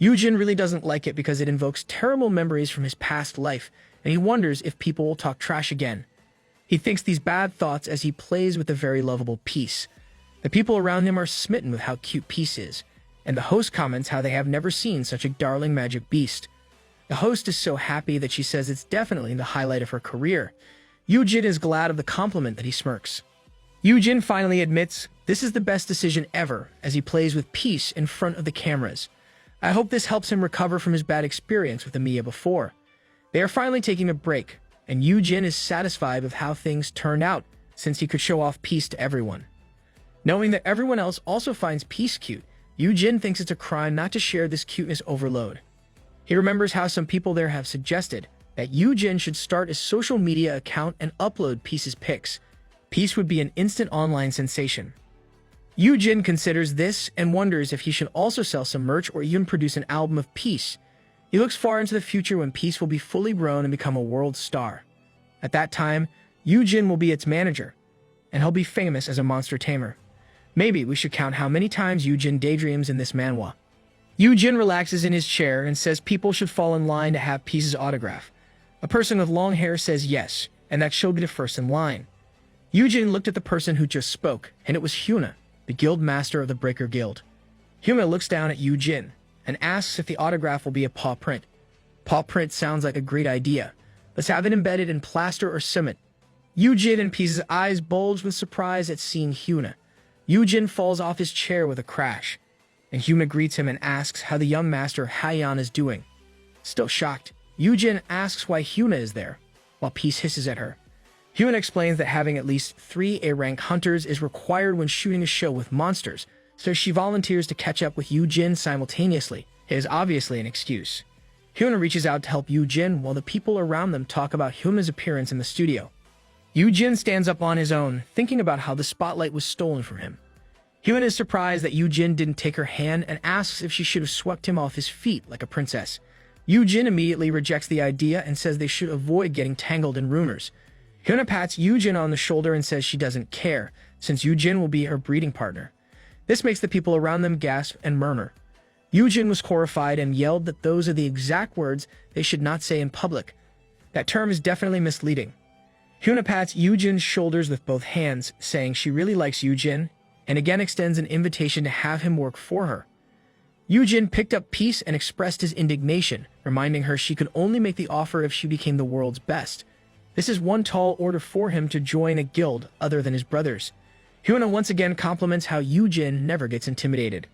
Yujin really doesn't like it because it invokes terrible memories from his past life, and he wonders if people will talk trash again. He thinks these bad thoughts as he plays with the very lovable Peace. The people around him are smitten with how cute Peace is, and the host comments how they have never seen such a darling magic beast. The host is so happy that she says it's definitely the highlight of her career. Yujin is glad of the compliment that he smirks. Yujin finally admits this is the best decision ever as he plays with Peace in front of the cameras. I hope this helps him recover from his bad experience with Amiya before. They are finally taking a break, and Yujin is satisfied with how things turned out since he could show off Peace to everyone. Knowing that everyone else also finds Peace cute, Yujin thinks it's a crime not to share this cuteness overload. He remembers how some people there have suggested that Yujin should start a social media account and upload Peace's pics. Peace would be an instant online sensation. Yujin considers this and wonders if he should also sell some merch or even produce an album of Peace. He looks far into the future when Peace will be fully grown and become a world star. At that time, Yujin will be its manager, and he'll be famous as a monster tamer. Maybe we should count how many times Yujin daydreams in this manhwa. Yujin relaxes in his chair and says people should fall in line to have Peace's autograph. A person with long hair says yes, and that she'll be the first in line. Yujin looked at the person who just spoke, and it was Hyuna, the guild master of the Breaker Guild. Hyuna looks down at Yujin and asks if the autograph will be a paw print. Paw print sounds like a great idea. Let's have it embedded in plaster or cement. Yujin and Peace's eyes bulge with surprise at seeing Hyuna. Yujin falls off his chair with a crash, and Hyuna greets him and asks how the young master Haiyan is doing. Still shocked, Yujin asks why Hyuna is there, while Peace hisses at her. Hyuna explains that having at least 3 A-rank hunters is required when shooting a show with monsters, so she volunteers to catch up with Yujin simultaneously. It is obviously an excuse. Hyuna reaches out to help Yujin while the people around them talk about Hyuna's appearance in the studio. Yujin stands up on his own, thinking about how the spotlight was stolen from him. Hyuna is surprised that Yujin didn't take her hand and asks if she should have swept him off his feet like a princess. Yujin immediately rejects the idea and says they should avoid getting tangled in rumors. Hyuna pats Yujin on the shoulder and says she doesn't care, since Yujin will be her breeding partner. This makes the people around them gasp and murmur. Yujin was horrified and yelled that those are the exact words they should not say in public. That term is definitely misleading. Hyuna pats Yujin's shoulders with both hands, saying she really likes Yujin, and again extends an invitation to have him work for her. Yujin picked up Peace and expressed his indignation, reminding her she could only make the offer if she became the world's best. This is one tall order for him to join a guild other than his brothers. Hyuna once again compliments how Yujin never gets intimidated.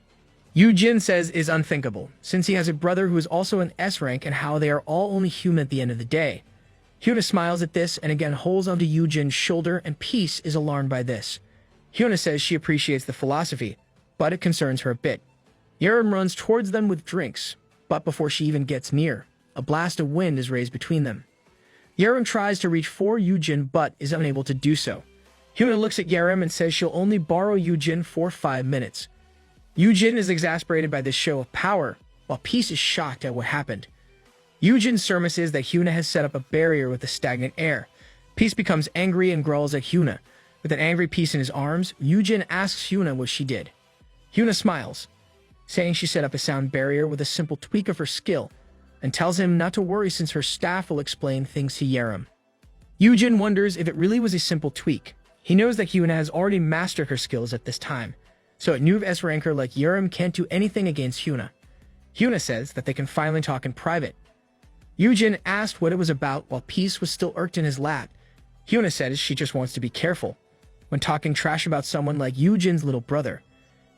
Yujin says is unthinkable, since he has a brother who is also an S rank and how they are all only human at the end of the day. Hyuna smiles at this and again holds onto Yujin's shoulder, and Peace is alarmed by this. Hyuna says she appreciates the philosophy, but it concerns her a bit. Yerim runs towards them with drinks, but before she even gets near, a blast of wind is raised between them. Yerim tries to reach for Yujin but is unable to do so. Hyuna looks at Yerim and says she'll only borrow Yujin for 5 minutes. Jin is exasperated by this show of power, while Peace is shocked at what happened. Jin surmises that Hyuna has set up a barrier with the stagnant air. Peace becomes angry and growls at Hyuna. With an angry Peace in his arms, Jin asks Hyuna what she did. Hyuna smiles, saying she set up a sound barrier with a simple tweak of her skill, and tells him not to worry since her staff will explain things to Yerim. Jin wonders if it really was a simple tweak. He knows that Hyuna has already mastered her skills at this time, so a new S ranker like Yerim can't do anything against Hyuna. Hyuna says that they can finally talk in private. Jin asked what it was about while Peace was still irked in his lap. Hyuna says she just wants to be careful when talking trash about someone like Jin's little brother.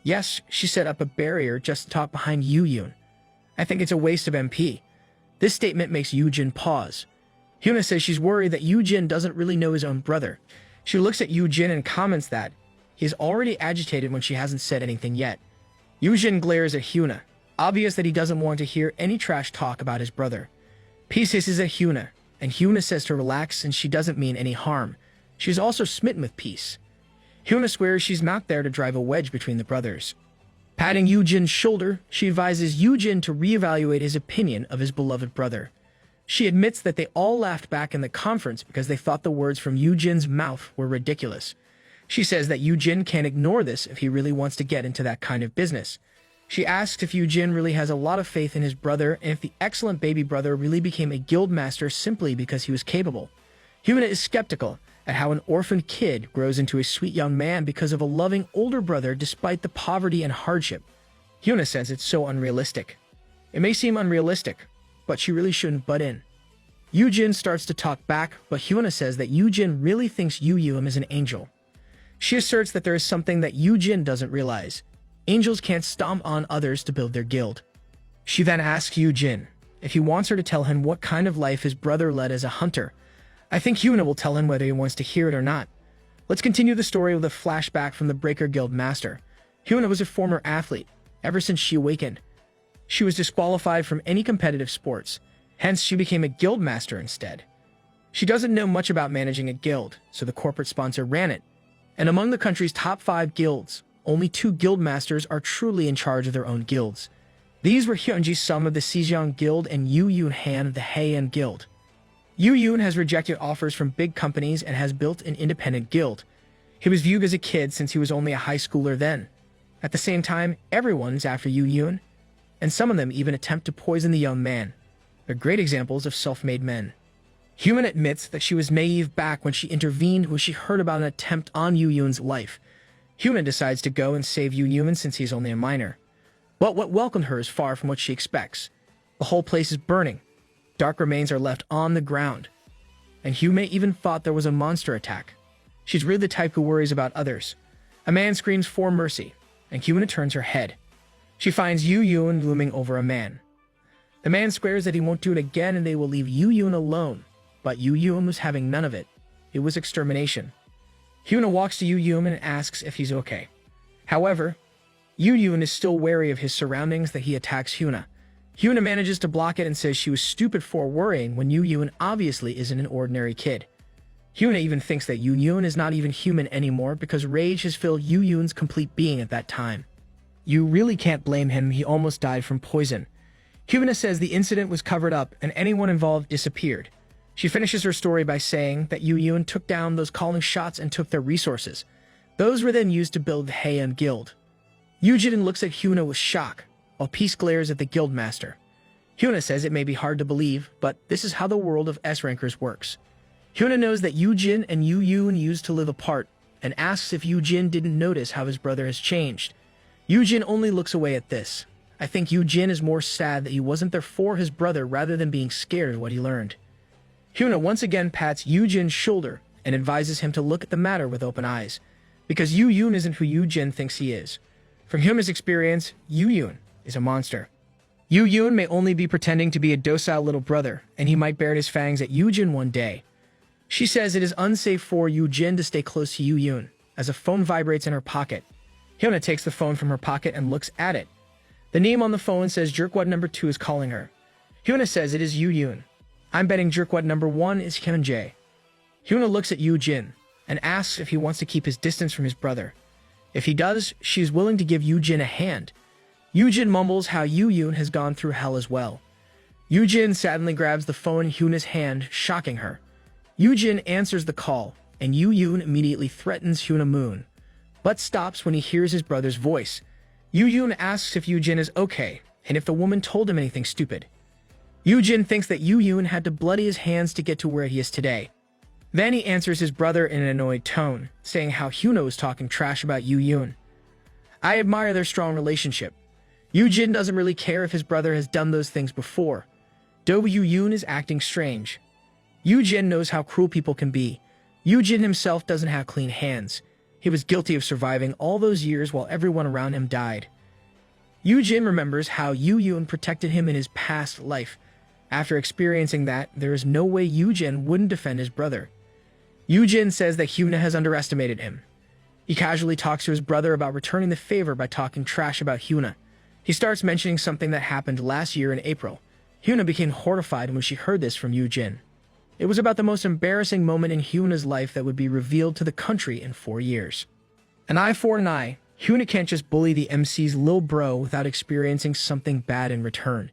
Yes, she set up a barrier just to talk behind Yoon. I think it's a waste of MP. This statement makes Jin pause. Hyuna says she's worried that Jin doesn't really know his own brother. She looks at Jin and comments that he is already agitated when she hasn't said anything yet. Jin glares at Hyuna, obvious that he doesn't want to hear any trash talk about his brother. Peace hisses at Hyuna, and Hyuna says to relax since she doesn't mean any harm. She's also smitten with Peace. Hyuna swears she's not there to drive a wedge between the brothers. Patting Jin's shoulder, she advises Jin to reevaluate his opinion of his beloved brother. She admits that they all laughed back in the conference because they thought the words from Jin's mouth were ridiculous. She says that Jin can't ignore this if he really wants to get into that kind of business. She asks if Jin really has a lot of faith in his brother and if the excellent baby brother really became a guild master simply because he was capable. Hyuna is skeptical at how an orphaned kid grows into a sweet young man because of a loving older brother despite the poverty and hardship. Hyuna says it's so unrealistic. It may seem unrealistic, but she really shouldn't butt in. Jin starts to talk back, but Hyuna says that Jin really thinks Yoon is an angel. She asserts that there is something that Jin doesn't realize. Angels can't stomp on others to build their guild. She then asks Jin if he wants her to tell him what kind of life his brother led as a hunter. I think Hyuna will tell him whether he wants to hear it or not. Let's continue the story with a flashback from the Breaker Guild Master. Hyuna was a former athlete, ever since she awakened. She was disqualified from any competitive sports, hence she became a guild master instead. She doesn't know much about managing a guild, so the corporate sponsor ran it. And among the country's top 5 guilds, only 2 guild masters are truly in charge of their own guilds. These were Hyunji Sum of the Sejong Guild and Yoon Han of the Haean Guild. Yoon has rejected offers from big companies and has built an independent guild. He was viewed as a kid since he was only a high schooler then. At the same time, everyone's after Yoon, and some of them even attempt to poison the young man. They're great examples of self-made men. Hyuna admits that she was naive back when she intervened when she heard about an attempt on Yoon's life. Hyuna decides to go and save Yoon since he's only a minor. But what welcomed her is far from what she expects. The whole place is burning. Dark remains are left on the ground. And Hyuna even thought there was a monster attack. She's really the type who worries about others. A man screams for mercy, and Hyuna turns her head. She finds Yoon looming over a man. The man swears that he won't do it again and they will leave Yoon alone. But Yoon was having none of it. It was extermination. Hyuna walks to Yoon and asks if he's okay. However, Yoon is still wary of his surroundings that he attacks Hyuna. Hyuna manages to block it and says she was stupid for worrying when Yoon obviously isn't an ordinary kid. Hyuna even thinks that Yoon is not even human anymore because rage has filled Yoon's complete being at that time. You really can't blame him, he almost died from poison. Hyuna says the incident was covered up and anyone involved disappeared. She finishes her story by saying that Yoon took down those calling shots and took their resources. Those were then used to build the Haean Guild. Jin looks at Hyuna with shock, while Peace glares at the guildmaster. Hyuna says it may be hard to believe, but this is how the world of S-rankers works. Hyuna knows that Jin and Yoon used to live apart, and asks if Jin didn't notice how his brother has changed. Jin only looks away at this. I think Jin is more sad that he wasn't there for his brother rather than being scared of what he learned. Hyuna once again pats Jin's shoulder and advises him to look at the matter with open eyes, because Yoon isn't who Jin thinks he is. From Hyuna's experience, Yoon is a monster. Yoon may only be pretending to be a docile little brother, and he might bare his fangs at Jin one day. She says it is unsafe for Jin to stay close to Yoon, as a phone vibrates in her pocket. Hyuna takes the phone from her pocket and looks at it. The name on the phone says Jerkwad number 2 is calling her. Hyuna says it is Yoon. I'm betting Jerkwad number 1 is Hyunjae. Hyuna looks at Jin and asks if he wants to keep his distance from his brother. If he does, she's willing to give Yu-jin a hand. Yu-jin mumbles how Yu-yoon has gone through hell as well. Yu-jin sadly grabs the phone in Hyuna's hand, shocking her. Yu-jin answers the call, and Yu-yoon immediately threatens Hyuna Moon, but stops when he hears his brother's voice. Yu-yoon asks if Yu-jin is okay, and if the woman told him anything stupid. Yu-jin thinks that Yu-yoon had to bloody his hands to get to where he is today. Then he answers his brother in an annoyed tone, saying how Hyuna was talking trash about Yu-yoon. I admire their strong relationship. Yu-jin doesn't really care if his brother has done those things before. Though Yu-yoon is acting strange. Yu-jin knows how cruel people can be. Yu-jin himself doesn't have clean hands. He was guilty of surviving all those years while everyone around him died. Yu-jin remembers how Yu-yoon protected him in his past life. After experiencing that, there is no way Yu-jin wouldn't defend his brother. Yu-jin says that Hyuna has underestimated him. He casually talks to his brother about returning the favor by talking trash about Hyuna. He starts mentioning something that happened last year in April. Hyuna became horrified when she heard this from Yu-jin. It was about the most embarrassing moment in Hyuna's life that would be revealed to the country in 4 years. An eye for an eye, Hyuna can't just bully the MC's lil bro without experiencing something bad in return.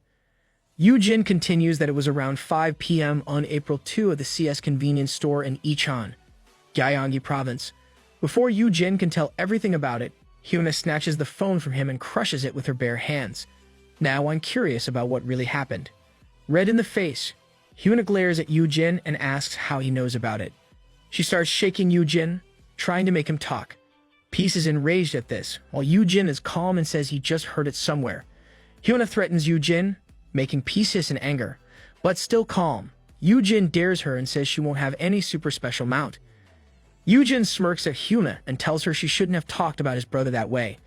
Yu-jin continues that it was around 5 p.m. on April 2 at the CS convenience store in Icheon, Gyeonggi province. Before Yu-jin can tell everything about it, Hyuna snatches the phone from him and crushes it with her bare hands. Now I'm curious about what really happened. Red in the face, Hyuna glares at Yu-jin and asks how he knows about it. She starts shaking Yu-jin, trying to make him talk. Peace is enraged at this, while Yu-jin is calm and says he just heard it somewhere. Hyuna threatens Yu-jin, making Peace hiss in anger, but still calm. Yu-jin dares her and says she won't have any super special mount. Yu-jin smirks at Hyuna and tells her she shouldn't have talked about his brother that way.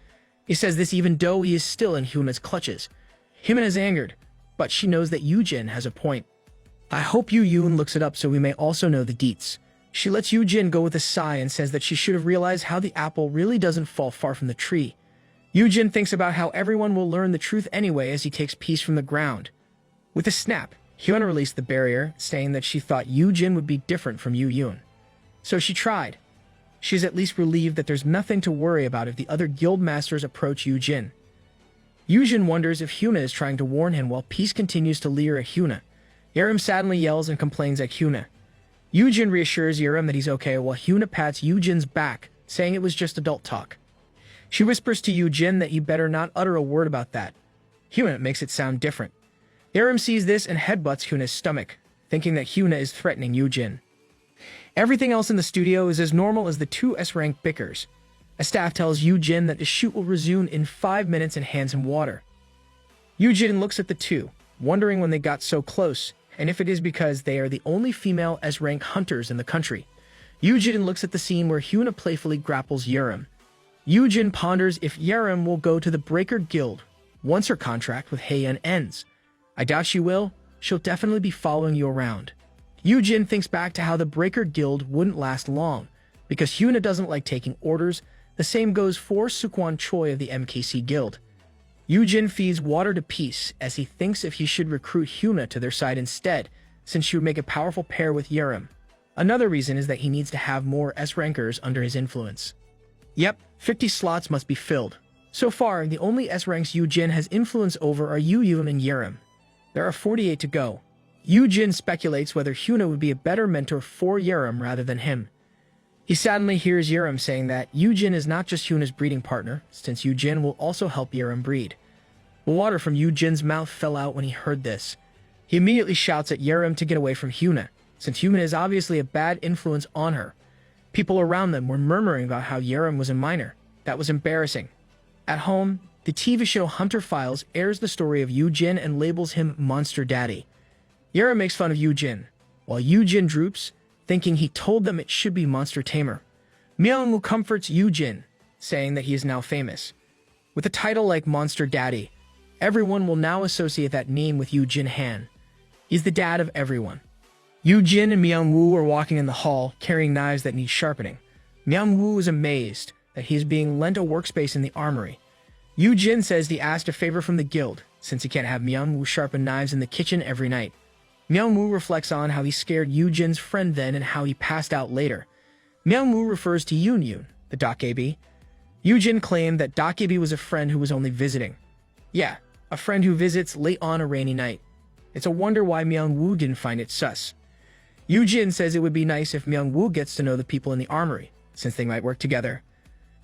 He says this even though he is still in Hyuna's clutches. Hyuna is angered, but she knows that Yu-jin has a point. I hope Yu-yoon looks it up so we may also know the deets. She lets Yu-jin go with a sigh and says that she should have realized how the apple really doesn't fall far from the tree. Yu-jin thinks about how everyone will learn the truth anyway as he takes Peace from the ground. With a snap, Hyuna released the barrier, saying that she thought Yu-jin would be different from Yu-yoon. So she tried. She's at least relieved that there's nothing to worry about if the other guild masters approach Yu-jin. Yu-jin wonders if Hyuna is trying to warn him while Peace continues to leer at Hyuna. Yerim sadly yells and complains at Hyuna. Yu-jin reassures Yerim that he's okay while Hyuna pats Yu-jin's back, saying it was just adult talk. She whispers to Yu-jin that he better not utter a word about that. Hyuna makes it sound different. Yerim sees this and headbutts Hyuna's stomach, thinking that Hyuna is threatening Yu-jin. Everything else in the studio is as normal as the two S-rank bickers. A staff tells Yu-jin that the shoot will resume in 5 minutes and hands him water. Yu-jin looks at the two, wondering when they got so close, and if it is because they are the only female S-rank hunters in the country. Yu-jin looks at the scene where Hyuna playfully grapples Yerim. Yu-jin ponders if Yerim will go to the Breaker Guild once her contract with Heian ends. I doubt she will. She'll definitely be following you around. Yu-jin thinks back to how the Breaker Guild wouldn't last long, because Hyuna doesn't like taking orders. The same goes for Sukwon Choi of the MKC Guild. Yu-jin feeds water to Peace as he thinks if he should recruit Hyuna to their side instead, since she would make a powerful pair with Yerim. Another reason is that he needs to have more S-rankers under his influence. Yep, 50 slots must be filled. So far, the only S-ranks Yu-jin has influence over are Yu-yoon and Yerim. There are 48 to go. Yu-jin speculates whether Hyuna would be a better mentor for Yerim rather than him. He sadly hears Yerim saying that Yu-jin is not just Hyuna's breeding partner, since Yu-jin will also help Yerim breed. Water from Yu-jin's mouth fell out when he heard this. He immediately shouts at Yerim to get away from Hyuna, since Hyuna is obviously a bad influence on her. People around them were murmuring about how Yerim was a minor. That was embarrassing. At home, the TV show Hunter Files airs the story of Yu-jin and labels him Monster Daddy. Yerim makes fun of Yu-jin, while Yu-jin droops, thinking he told them it should be Monster Tamer. Myung-woo comforts Yu-jin, saying that he is now famous. With a title like Monster Daddy, everyone will now associate that name with Yu-jin Han. He's the dad of everyone. Yu-jin and Myung-woo are walking in the hall, carrying knives that need sharpening. Myung-woo is amazed that he is being lent a workspace in the armory. Yu-jin says he asked a favor from the guild, since he can't have Myung-woo sharpen knives in the kitchen every night. Myung-woo reflects on how he scared Yu-jin's friend then and how he passed out later. Myung-woo refers to Yoon-yoon, the doc AB. Yujin claimed that Dakibi was a friend who was only visiting. Yeah, a friend who visits late on a rainy night. It's a wonder why Myung-woo didn't find it sus. Yujin says it would be nice if Myung-woo gets to know the people in the armory, since they might work together.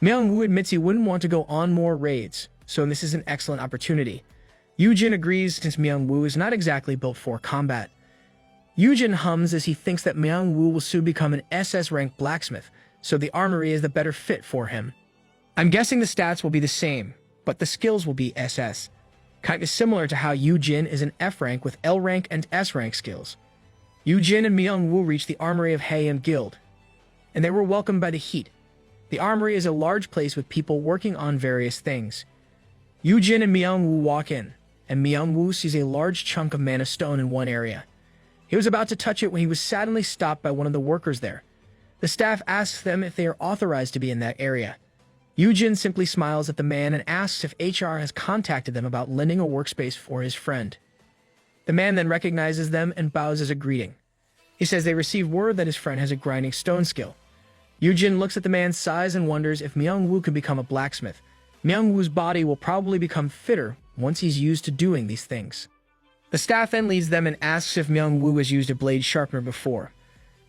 Myung-woo admits he wouldn't want to go on more raids, so this is an excellent opportunity. Yujin agrees since Myung-woo is not exactly built for combat. Yujin hums as he thinks that Myung-woo will soon become an SS-ranked blacksmith, so the armory is the better fit for him. I'm guessing the stats will be the same, but the skills will be SS. Kind of similar to how Yujin is an F rank with L rank and S rank skills. Yujin and Myung-woo reached the armory of Haeun Guild, and they were welcomed by the heat. The armory is a large place with people working on various things. Yujin and Myung-woo walk in, and Myung-woo sees a large chunk of mana stone in one area. He was about to touch it when he was suddenly stopped by one of the workers there. The staff asks them if they are authorized to be in that area. Yujin simply smiles at the man and asks if HR has contacted them about lending a workspace for his friend. The man then recognizes them and bows as a greeting. He says they received word that his friend has a grinding stone skill. Yujin looks at the man's size and wonders if Myung-woo could become a blacksmith. Myung-woo's body will probably become fitter once he's used to doing these things. The staff then leads them and asks if Myung-woo has used a blade sharpener before.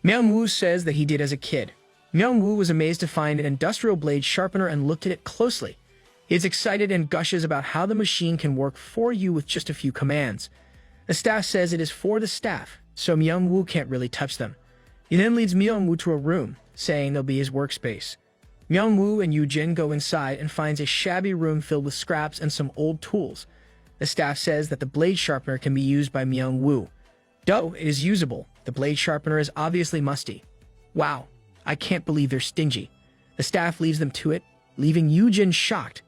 Myung-woo says that he did as a kid. Myung-woo was amazed to find an industrial blade sharpener and looked at it closely. He is excited and gushes about how the machine can work for you with just a few commands. The staff says it is for the staff, so Myung-woo can't really touch them. He then leads Myung-woo to a room, saying they'll be his workspace. Myung-woo and Yujin go inside and finds a shabby room filled with scraps and some old tools. The staff says that the blade sharpener can be used by Myung-woo. Though it is usable, the blade sharpener is obviously musty. Wow, I can't believe they're stingy. The staff leaves them to it, leaving Yujin shocked.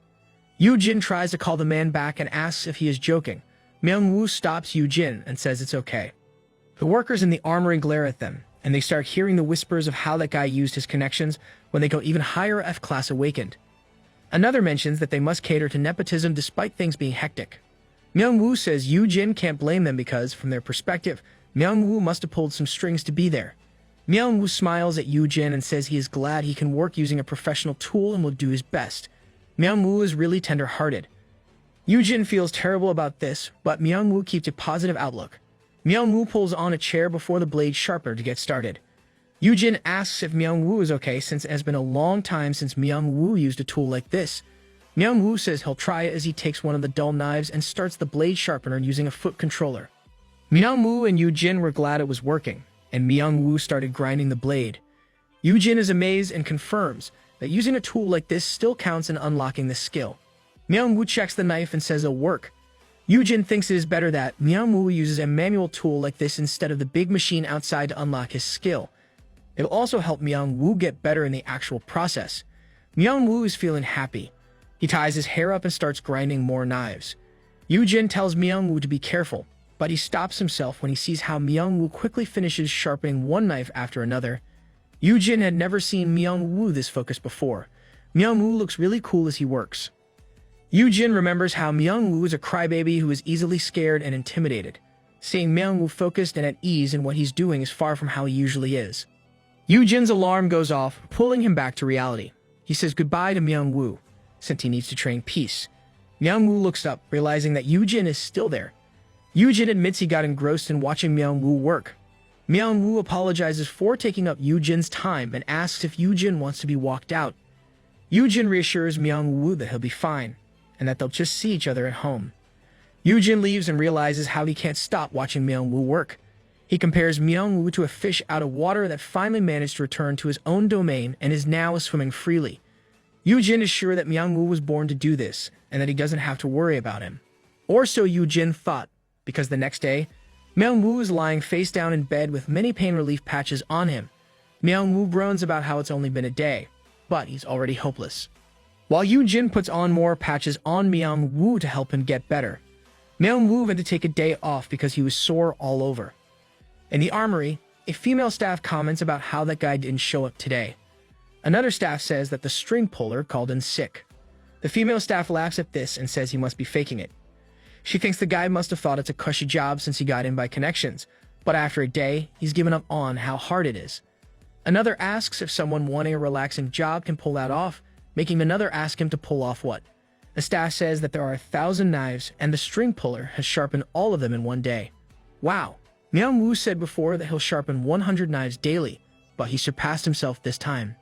Yujin tries to call the man back and asks if he is joking. Myung-woo stops Yujin and says it's okay. The workers in the armory glare at them, and they start hearing the whispers of how that guy used his connections when they go even higher F-class Awakened. Another mentions that they must cater to nepotism despite things being hectic. Myung-woo says Yujin can't blame them because, from their perspective, Myung-woo must have pulled some strings to be there. Myung-woo smiles at Yujin and says he is glad he can work using a professional tool and will do his best. Myung-woo is really tender-hearted. Yujin feels terrible about this, but Myung-woo keeps a positive outlook. Myung-woo pulls on a chair before the blade sharpener to get started. Yujin asks if Myung-woo is okay since it has been a long time since Myung-woo used a tool like this. Myung-woo says he'll try it as he takes one of the dull knives and starts the blade sharpener using a foot controller. Myung-woo and Yujin were glad it was working, and Myung-woo started grinding the blade. Yujin is amazed and confirms that using a tool like this still counts in unlocking this skill. Myung-woo checks the knife and says it'll work. Yujin thinks it is better that Myung-woo uses a manual tool like this instead of the big machine outside to unlock his skill. It'll also help Myung-woo get better in the actual process. Myung-woo is feeling happy. He ties his hair up and starts grinding more knives. Yujin tells Myung-woo to be careful, but he stops himself when he sees how Myung-woo quickly finishes sharpening one knife after another. Yujin had never seen Myung-woo this focused before. Myung-woo looks really cool as he works. Yujin remembers how Myung-woo is a crybaby who is easily scared and intimidated. Seeing Myung-woo focused and at ease in what he's doing is far from how he usually is. Yujin's alarm goes off, pulling him back to reality. He says goodbye to Myung-woo, since he needs to train peace. Myung-woo looks up, realizing that Yujin is still there. Yujin admits he got engrossed in watching Myung-woo work. Myung-woo apologizes for taking up Yujin's time and asks if Yujin wants to be walked out. Yujin reassures Myung-woo that he'll be fine, and that they'll just see each other at home. Yujin leaves and realizes how he can't stop watching Myung-woo work. He compares Myung-woo to a fish out of water that finally managed to return to his own domain and is now swimming freely. Yujin is sure that Myung-woo was born to do this, and that he doesn't have to worry about him. Or so Yujin thought, because the next day, Myung-woo is lying face down in bed with many pain relief patches on him. Myung-woo groans about how it's only been a day, but he's already hopeless. While Yujin puts on more patches on Myung-woo to help him get better, Myung-woo had to take a day off because he was sore all over. In the armory, a female staff comments about how that guy didn't show up today. Another staff says that the string puller called in sick. The female staff laughs at this and says he must be faking it. She thinks the guy must have thought it's a cushy job since he got in by connections, but after a day, he's given up on how hard it is. Another asks if someone wanting a relaxing job can pull that off, making another ask him to pull off what? The staff says that there are 1,000 knives, and the string puller has sharpened all of them in one day. Wow! Myung-woo said before that he'll sharpen 100 knives daily, but he surpassed himself this time.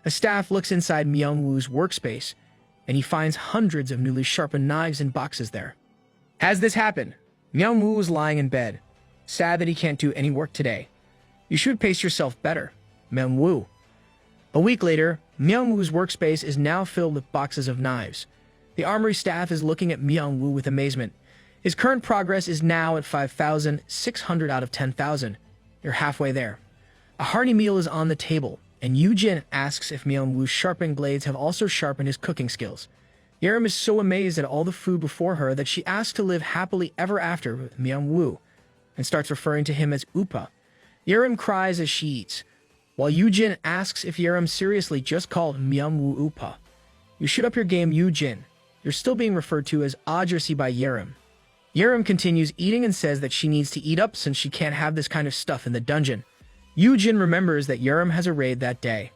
A staff looks inside Myung-woo's workspace, and he finds hundreds of newly sharpened knives in boxes there. As this happened, Myung-woo was lying in bed, sad that he can't do any work today. You should pace yourself better, Myung-woo. A week later, Myung-woo's workspace is now filled with boxes of knives. The armory staff is looking at Myung-woo with amazement. His current progress is now at 5,600 out of 10,000. You're halfway there. A hearty meal is on the table, and Yoo-jin asks if Myung-woo's sharpening blades have also sharpened his cooking skills. Yerim is so amazed at all the food before her that she asks to live happily ever after with Myung-woo, and starts referring to him as Upa. Yerim cries as she eats, while Yoo-jin asks if Yerim seriously just called Myung-woo Upa. You should up your game, Yoo-jin. You're still being referred to as Ajersi by Yerim. Yerim continues eating and says that she needs to eat up since she can't have this kind of stuff in the dungeon. Yoo-jin remembers that Yerim has a raid that day.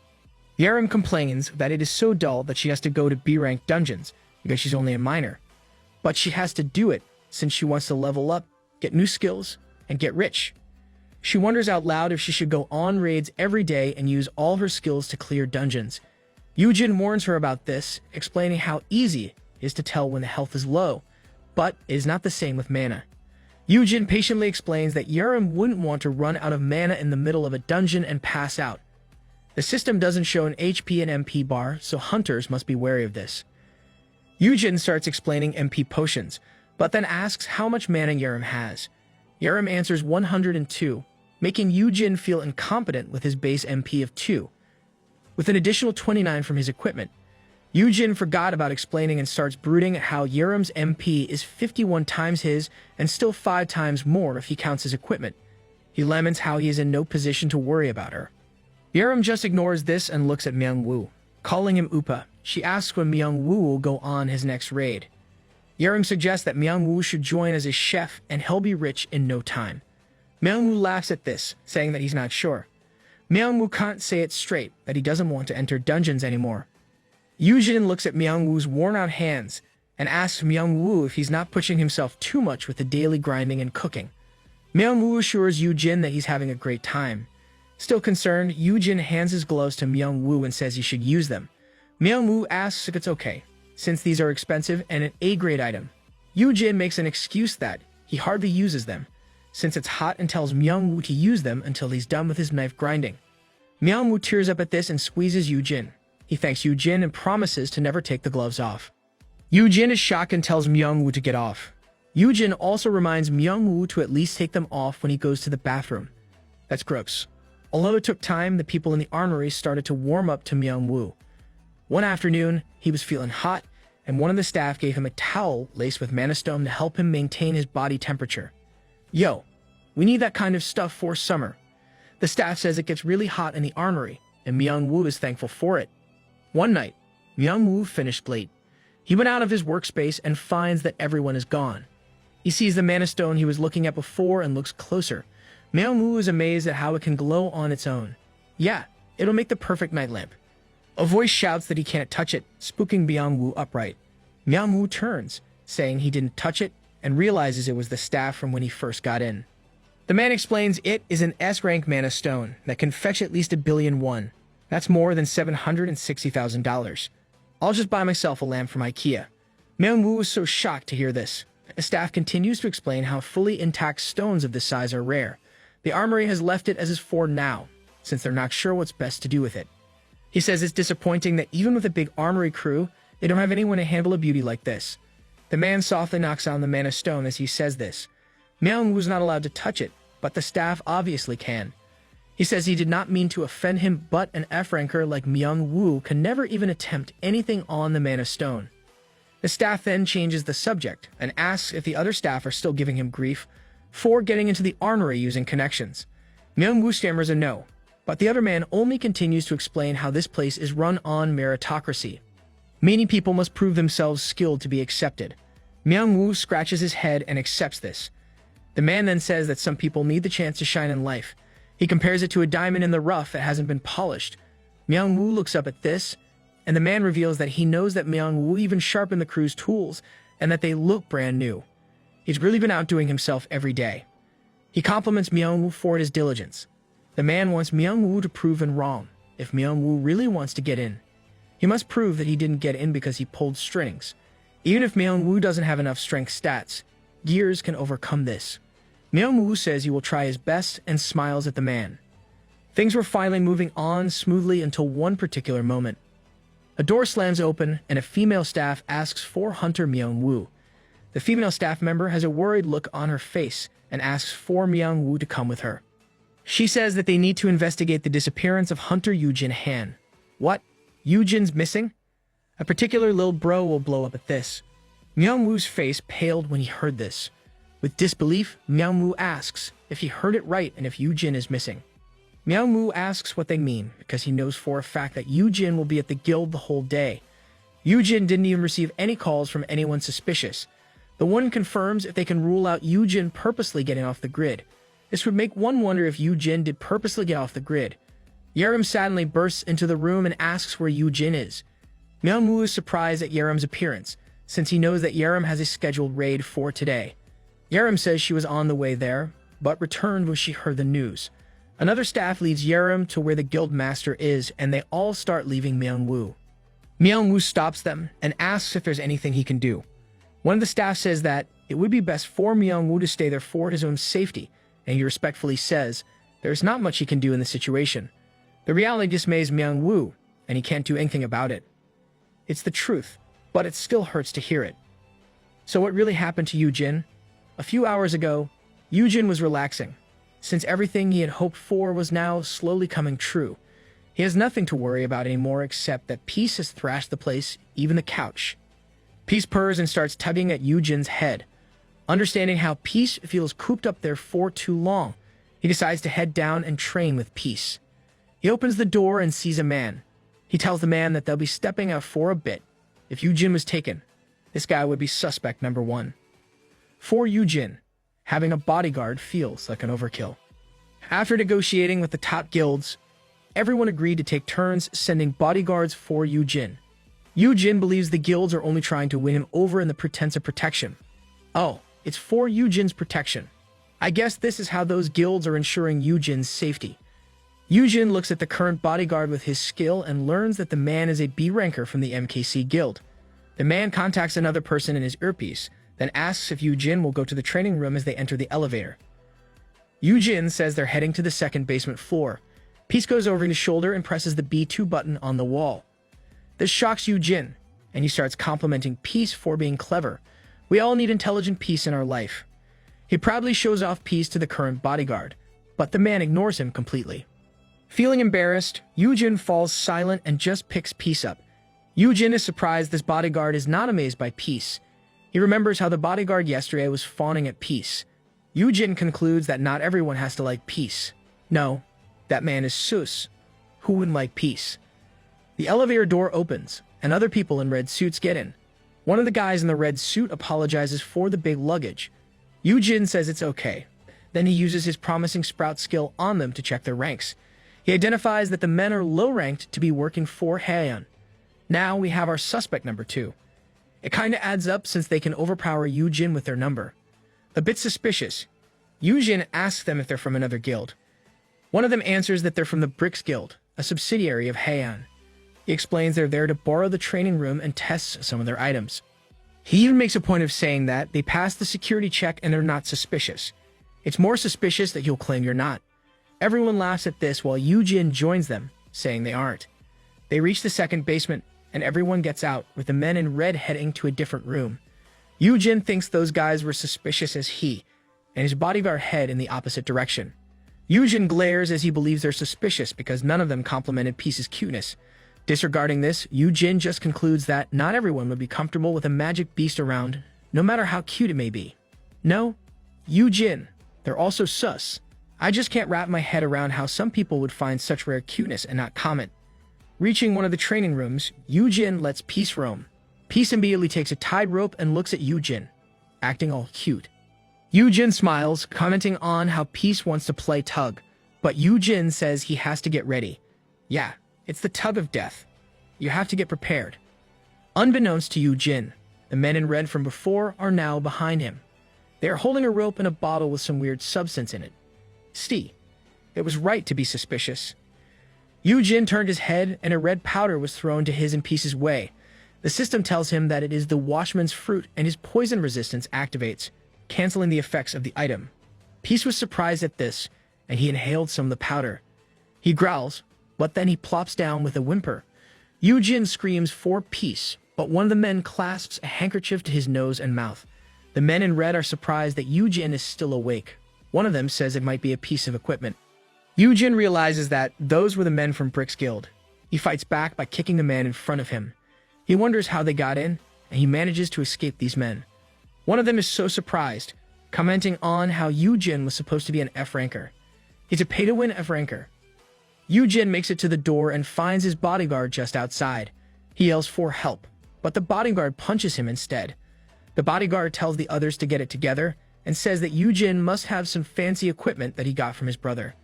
Yerim complains that it is so dull that she has to go to B-rank dungeons because she's only a minor. But she has to do it since she wants to level up, get new skills, and get rich. She wonders out loud if she should go on raids every day and use all her skills to clear dungeons. Yoo-jin warns her about this, explaining how easy it is to tell when the health is low, but it is not the same with mana. Yoo-jin patiently explains that Yerim wouldn't want to run out of mana in the middle of a dungeon and pass out. The system doesn't show an HP and MP bar, so hunters must be wary of this. Yoo-jin starts explaining MP potions, but then asks how much mana Yerim has. Yerim answers 102, making Yoo-jin feel incompetent with his base MP of 2. With an additional 29 from his equipment, Yoo-jin forgot about explaining and starts brooding at how Yerim's MP is 51 times his and still 5 times more if he counts his equipment. He laments how he is in no position to worry about her. Yerim just ignores this and looks at Myung-woo. Calling him Upa, she asks when Myung-woo will go on his next raid. Yerim suggests that Myung-woo should join as his chef and he'll be rich in no time. Myung-woo laughs at this, saying that he's not sure. Myung-woo can't say it straight that he doesn't want to enter dungeons anymore. Yoo-jin looks at Myung-woo's worn-out hands and asks Myung-woo if he's not pushing himself too much with the daily grinding and cooking. Myung-woo assures Yoo-jin that he's having a great time. Still concerned, Yoo-jin hands his gloves to Myung-woo and says he should use them. Myung-woo asks if it's okay, since these are expensive and an A-grade item. Yoo-jin makes an excuse that he hardly uses them, since it's hot, and tells Myung-woo to use them until he's done with his knife grinding. Myung-woo tears up at this and squeezes Yoo-jin. He thanks Yoo-jin and promises to never take the gloves off. Yoo-jin is shocked and tells Myung-woo to get off. Yoo-jin also reminds Myung-woo to at least take them off when he goes to the bathroom. That's gross. Although it took time, the people in the armory started to warm up to Myung-woo. One afternoon, he was feeling hot, and one of the staff gave him a towel laced with mana stone to help him maintain his body temperature. Yo, we need that kind of stuff for summer. The staff says it gets really hot in the armory, and Myung-woo is thankful for it. One night, Myung-woo finished late. He went out of his workspace and finds that everyone is gone. He sees the mana stone he was looking at before and looks closer. Myung-woo is amazed at how it can glow on its own. Yeah, it'll make the perfect night lamp. A voice shouts that he can't touch it, spooking Myung-woo upright. Myung-woo turns, saying he didn't touch it, and realizes it was the staff from when he first got in. The man explains it is an S-rank mana stone that can fetch at least 1 billion won. That's more than $760,000. I'll just buy myself a lamp from IKEA. Myung-woo was so shocked to hear this. The staff continues to explain how fully intact stones of this size are rare. The armory has left it as is for now, since they're not sure what's best to do with it. He says it's disappointing that even with a big armory crew, they don't have anyone to handle a beauty like this. The man softly knocks on the mana stone as he says this. Myung-woo's not allowed to touch it, but the staff obviously can. He says he did not mean to offend him, but an F-ranker like Myung-woo can never even attempt anything on the mana stone. The staff then changes the subject and asks if the other staff are still giving him grief for getting into the armory using connections. Myung-woo stammers a no, but the other man only continues to explain how this place is run on meritocracy. Many people must prove themselves skilled to be accepted. Myung-woo scratches his head and accepts this. The man then says that some people need the chance to shine in life. He compares it to a diamond in the rough that hasn't been polished. Myung-woo looks up at this and the man reveals that he knows that Myung-woo even sharpened the crew's tools and that they look brand new. He's really been outdoing himself every day. He compliments Myung-woo for his diligence. The man wants Myung-woo to prove him wrong. If Myung-woo really wants to get in, he must prove that he didn't get in because he pulled strings. Even if Myung-woo doesn't have enough strength stats, gears can overcome this. Myung-woo says he will try his best and smiles at the man. Things were finally moving on smoothly until one particular moment. A door slams open and a female staff asks for Hunter Myung-woo. The female staff member has a worried look on her face and asks for Myung-woo to come with her. She says that they need to investigate the disappearance of Hunter Yoojin Han. What? Yoojin's missing? A particular little bro will blow up at this. Myung-woo's face paled when he heard this. With disbelief, Myung-woo asks if he heard it right and if Yoojin is missing. Myung-woo asks what they mean because he knows for a fact that Yoojin will be at the guild the whole day. Yoojin didn't even receive any calls from anyone suspicious. The one confirms if they can rule out Yoojin purposely getting off the grid. This would make one wonder if Yoojin did purposely get off the grid. Yerim suddenly bursts into the room and asks where Yoojin is. Myung-woo is surprised at Yerim's appearance, since he knows that Yerim has a scheduled raid for today. Yerim says she was on the way there, but returned when she heard the news. Another staff leads Yerim to where the guild master is, and they all start leaving Myung-woo. Myung-woo stops them and asks if there's anything he can do. One of the staff says that it would be best for Myung-woo to stay there for his own safety, and he respectfully says there's not much he can do in this situation. The reality dismays Myung-woo, and he can't do anything about it. It's the truth, but it still hurts to hear it. So what really happened to Yoojin? A few hours ago, Yoojin was relaxing, since everything he had hoped for was now slowly coming true. He has nothing to worry about anymore except that Peace has thrashed the place, even the couch. Peace purrs and starts tugging at Yoojin's head. Understanding how Peace feels cooped up there for too long, he decides to head down and train with Peace. He opens the door and sees a man. He tells the man that they'll be stepping out for a bit. If Yoojin was taken, this guy would be suspect number one. For Yoojin, having a bodyguard feels like an overkill. After negotiating with the top guilds, everyone agreed to take turns sending bodyguards for Yoojin. Yoojin believes the guilds are only trying to win him over in the pretense of protection. Oh, it's for Yoojin's protection. I guess this is how those guilds are ensuring Yoojin's safety. Yoojin looks at the current bodyguard with his skill and learns that the man is a B ranker from the MKC guild. The man contacts another person in his earpiece, then asks if Yoojin will go to the training room as they enter the elevator. Yoojin says they're heading to the second basement floor. Peace goes over his shoulder and presses the B2 button on the wall. This shocks Yoojin, and he starts complimenting Peace for being clever. We all need intelligent Peace in our life. He proudly shows off Peace to the current bodyguard, but the man ignores him completely. Feeling embarrassed, Yoojin falls silent and just picks Peace up. Yoojin is surprised this bodyguard is not amazed by Peace. He remembers how the bodyguard yesterday was fawning at Peace. Yoojin concludes that not everyone has to like Peace. No, that man is sus. Who wouldn't like Peace? The elevator door opens, and other people in red suits get in. One of the guys in the red suit apologizes for the big luggage. Yoojin says it's okay. Then he uses his promising sprout skill on them to check their ranks. He identifies that the men are low-ranked to be working for Haeyeon. Now we have our suspect number 2. It kinda adds up since they can overpower Yoojin with their number. A bit suspicious, Yoojin asks them if they're from another guild. One of them answers that they're from the Bricks Guild, a subsidiary of Haeyeon. He explains they're there to borrow the training room and test some of their items. He even makes a point of saying that they passed the security check and they're not suspicious. It's more suspicious that you'll claim you're not. Everyone laughs at this while Yoojin joins them, saying they aren't. They reach the second basement, and everyone gets out, with the men in red heading to a different room. Yoojin thinks those guys were suspicious as he, and his bodyguard head in the opposite direction. Yoojin glares as he believes they're suspicious because none of them complimented Peace's cuteness. Disregarding this, Yoojin just concludes that not everyone would be comfortable with a magic beast around, no matter how cute it may be. No, Yoojin, they're also sus. I just can't wrap my head around how some people would find such rare cuteness and not comment. Reaching one of the training rooms, Yoojin lets Peace roam. Peace immediately takes a tied rope and looks at Yoojin, acting all cute. Yoojin smiles, commenting on how Peace wants to play tug, but Yoojin says he has to get ready. Yeah, it's the tug of death. You have to get prepared. Unbeknownst to Yu Jin, the men in red from before are now behind him. They are holding a rope and a bottle with some weird substance in it. It was right to be suspicious. Yu Jin turned his head, and a red powder was thrown to his and Peace's way. The system tells him that it is the Watchman's fruit, and his poison resistance activates, canceling the effects of the item. Peace was surprised at this, and he inhaled some of the powder. He growls, but then he plops down with a whimper. Yu Jin screams for peace, but one of the men clasps a handkerchief to his nose and mouth. The men in red are surprised that Yu Jin is still awake. One of them says it might be a piece of equipment. Yu Jin realizes that those were the men from Brick's guild. He fights back by kicking the man in front of him. He wonders how they got in, and he manages to escape these men. One of them is so surprised, commenting on how Yu Jin was supposed to be an F-ranker. He's a pay-to-win F-ranker. Yu Jin makes it to the door and finds his bodyguard just outside. He yells for help, but the bodyguard punches him instead. The bodyguard tells the others to get it together and says that Yu Jin must have some fancy equipment that he got from his brother.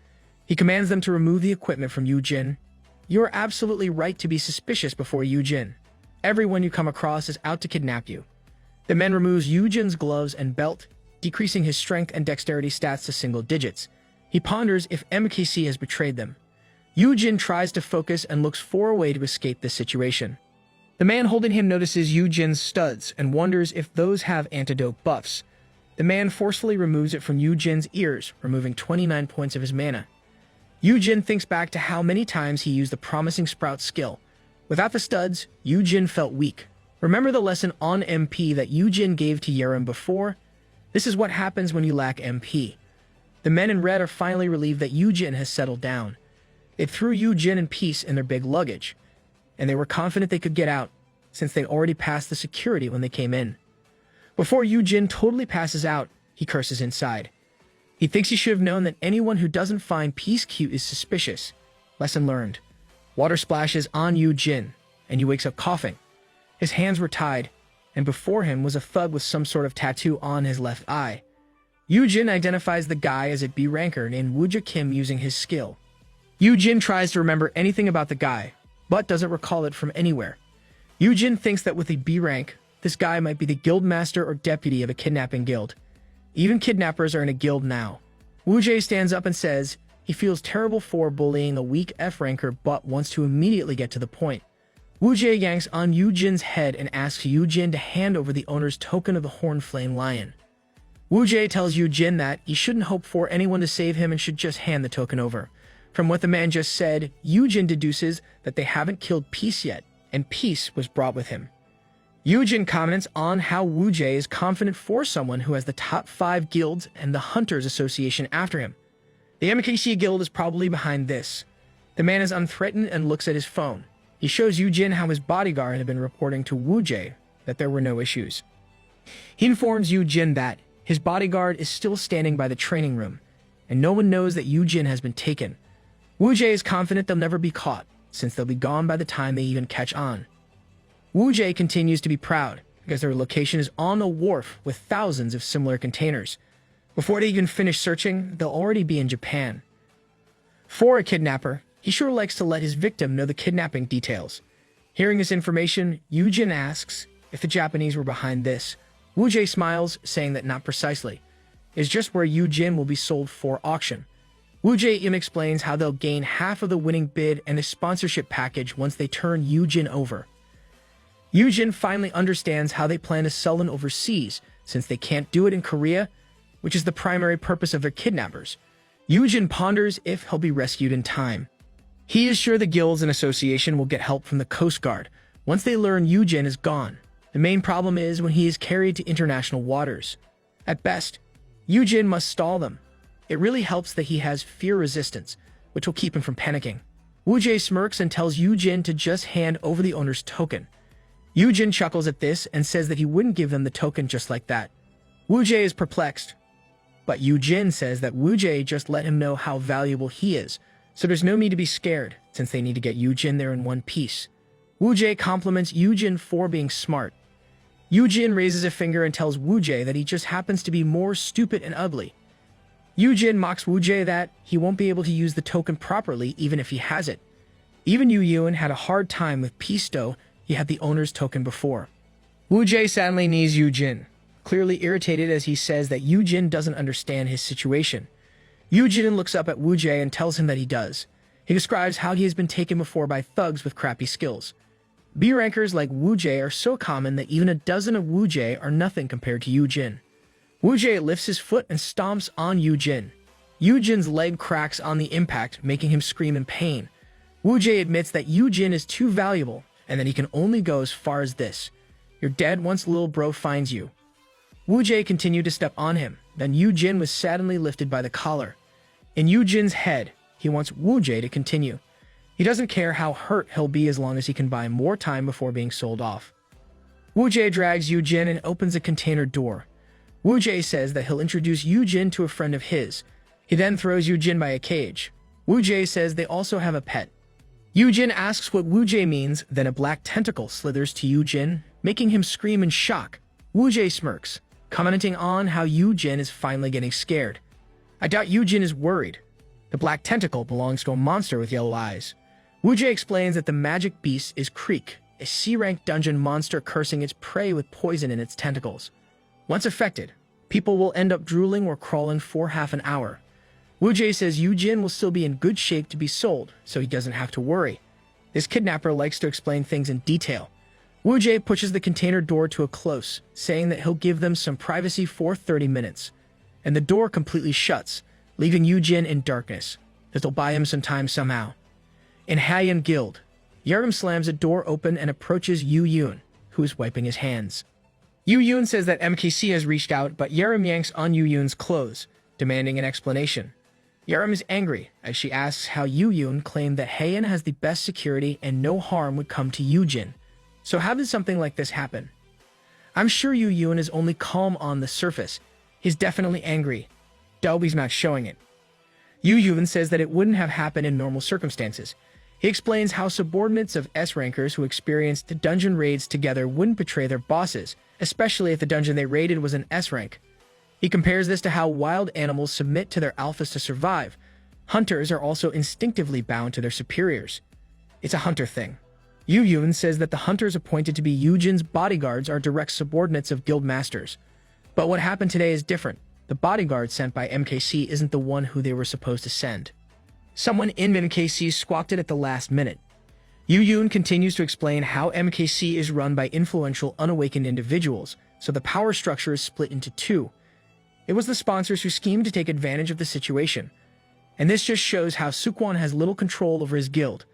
He commands them to remove the equipment from Yu Jin. You are absolutely right to be suspicious before Yu Jin. Everyone you come across is out to kidnap you. The man removes Yu Jin's gloves and belt, decreasing his strength and dexterity stats to single digits. He ponders if MKC has betrayed them. Yu Jin tries to focus and looks for a way to escape this situation. The man holding him notices Yu Jin's studs and wonders if those have antidote buffs. The man forcefully removes it from Yu Jin's ears, removing 29 points of his mana. Yu Jin thinks back to how many times he used the Promising Sprout skill. Without the studs, Yu Jin felt weak. Remember the lesson on MP that Yu Jin gave to Yeren before? This is what happens when you lack MP. The men in red are finally relieved that Yu Jin has settled down. They threw Yu Jin and Peace in their big luggage, and they were confident they could get out, since they already passed the security when they came in. Before Yu Jin totally passes out, he curses inside. He thinks he should have known that anyone who doesn't find Peace cute is suspicious. Lesson learned. Water splashes on Yu Jin, and he wakes up coughing. His hands were tied, and before him was a thug with some sort of tattoo on his left eye. Yu Jin identifies the guy as a B-ranker named Wooja Kim using his skill. Yu Jin tries to remember anything about the guy, but doesn't recall it from anywhere. Yu Jin thinks that with a B rank, this guy might be the guild master or deputy of a kidnapping guild. Even kidnappers are in a guild now. Wooja stands up and says he feels terrible for bullying a weak F-ranker but wants to immediately get to the point. Wooja yanks on Yu Jin's head and asks Yu Jin to hand over the owner's token of the Horned Flame Lion. Wooja tells Yu Jin that he shouldn't hope for anyone to save him and should just hand the token over. From what the man just said, Yu Jin deduces that they haven't killed Peace yet, and Peace was brought with him. Yu Jin comments on how Wooja is confident for someone who has the top 5 guilds and the Hunters Association after him. The MKC guild is probably behind this. The man is unthreatened and looks at his phone. He shows Yu Jin how his bodyguard had been reporting to Wooja that there were no issues. He informs Yu Jin that his bodyguard is still standing by the training room, and no one knows that Yu Jin has been taken. Wooja is confident they'll never be caught, since they'll be gone by the time they even catch on. Wooja continues to be proud, because their location is on a wharf with thousands of similar containers. Before they even finish searching, they'll already be in Japan. For a kidnapper, he sure likes to let his victim know the kidnapping details. Hearing this information, Yu Jin asks if the Japanese were behind this. Wooja smiles, saying that not precisely. It's just where Yu Jin will be sold for auction. Wooja even explains how they'll gain half of the winning bid and a sponsorship package once they turn Yu Jin over. Yu Jin finally understands how they plan to sell them overseas, since they can't do it in Korea, which is the primary purpose of their kidnappers. Yu Jin ponders if he'll be rescued in time. He is sure the guilds and association will get help from the Coast Guard once they learn Yu Jin is gone. The main problem is when he is carried to international waters. At best, Yu Jin must stall them. It really helps that he has fear resistance, which will keep him from panicking. Wooja smirks and tells Yu Jin to just hand over the owner's token. Yu Jin chuckles at this and says that he wouldn't give them the token just like that. Wooja is perplexed, but Yu Jin says that Wooja just let him know how valuable he is, so there's no need to be scared, since they need to get Yu Jin there in one piece. Wooja compliments Yu Jin for being smart. Yu Jin raises a finger and tells Wooja that he just happens to be more stupid and ugly. Yu Jin mocks Wooja that he won't be able to use the token properly even if he has it. Even Yu Yun had a hard time with peace though he had the owner's token before. Wu Jie sadly knees Yu Jin, clearly irritated as he says that Yu Jin doesn't understand his situation. Yu Jin looks up at Wu Jie and tells him that he does. He describes how he has been taken before by thugs with crappy skills. B-rankers like Wu Jie are so common that even a dozen of Wu Jie are nothing compared to Yu Jin. Wu Jie lifts his foot and stomps on Yu Jin. Yu Jin's leg cracks on the impact, making him scream in pain. Wu Jie admits that Yu Jin is too valuable and that he can only go as far as this. You're dead once little bro finds you. Wu Jie continued to step on him, then Yu Jin was suddenly lifted by the collar. In Yu Jin's head, he wants Wu Jie to continue. He doesn't care how hurt he'll be as long as he can buy more time before being sold off. Wu Jie drags Yu Jin and opens a container door. Wu Jie says that he'll introduce Yu Jin to a friend of his. He then throws Yu Jin by a cage. Wu Jie says they also have a pet. Yu Jin asks what Wu Jie means, then a black tentacle slithers to Yu Jin, making him scream in shock. Wu Jie smirks, commenting on how Yu Jin is finally getting scared. I doubt Yu Jin is worried. The black tentacle belongs to a monster with yellow eyes. Wu Jie explains that the magic beast is Creek, a C-rank dungeon monster cursing its prey with poison in its tentacles. Once affected, people will end up drooling or crawling for half an hour. Wu Jie says Yu Jin will still be in good shape to be sold, so he doesn't have to worry. This kidnapper likes to explain things in detail. Wu Jie pushes the container door to a close, saying that he'll give them some privacy for 30 minutes. And the door completely shuts, leaving Yu Jin in darkness, that they'll buy him some time somehow. In Haiyan Guild, Yerim slams a door open and approaches Yu Yun, who is wiping his hands. Yu Yun says that MKC has reached out, but Yerim yanks on Yu Yun's clothes, demanding an explanation. Yerim is angry as she asks how Yu Yun claimed that Haiyan has the best security and no harm would come to Yu Jin. So how did something like this happen? I'm sure Yu Yun is only calm on the surface. He's definitely angry. Delby's not showing it. Yu Yun says that it wouldn't have happened in normal circumstances. He explains how subordinates of S-rankers who experienced dungeon raids together wouldn't betray their bosses, especially if the dungeon they raided was an S-rank. He compares this to how wild animals submit to their alphas to survive. Hunters are also instinctively bound to their superiors. It's a hunter thing. Yu Yun says that the hunters appointed to be Yu Jin's bodyguards are direct subordinates of guild masters. But what happened today is different. The bodyguard sent by MKC isn't the one who they were supposed to send. Someone in MKC squawked it at the last minute. Yu Yun continues to explain how MKC is run by influential unawakened individuals, so the power structure is split into two. It was the sponsors who schemed to take advantage of the situation. And this just shows how Sukwon has little control over his guild.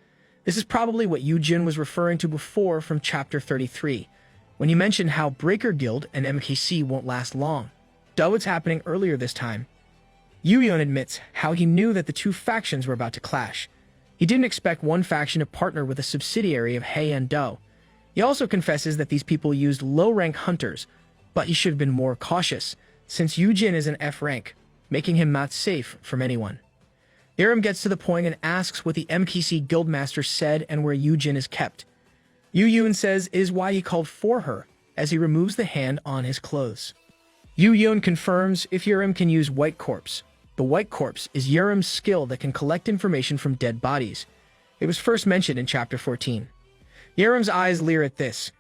This is probably what Yu Jin was referring to before from chapter 33, when he mentioned how Breaker Guild and MKC won't last long. Though it's happening earlier this time. Yu Yun admits how he knew that the two factions were about to clash. He didn't expect one faction to partner with a subsidiary of Haiyan Do. He also confesses that these people used low-rank hunters, but he should have been more cautious, since Yu Jin is an F rank, making him not safe from anyone. Yerim gets to the point and asks what the MKC Guildmaster said and where Yu Jin is kept. Yu Yun says it is why he called for her, as he removes the hand on his clothes. Yu Yun confirms if Yerim can use White Corpse. The White Corpse is Yerim's skill that can collect information from dead bodies. It was first mentioned in chapter 14. Yerim's eyes leer at this,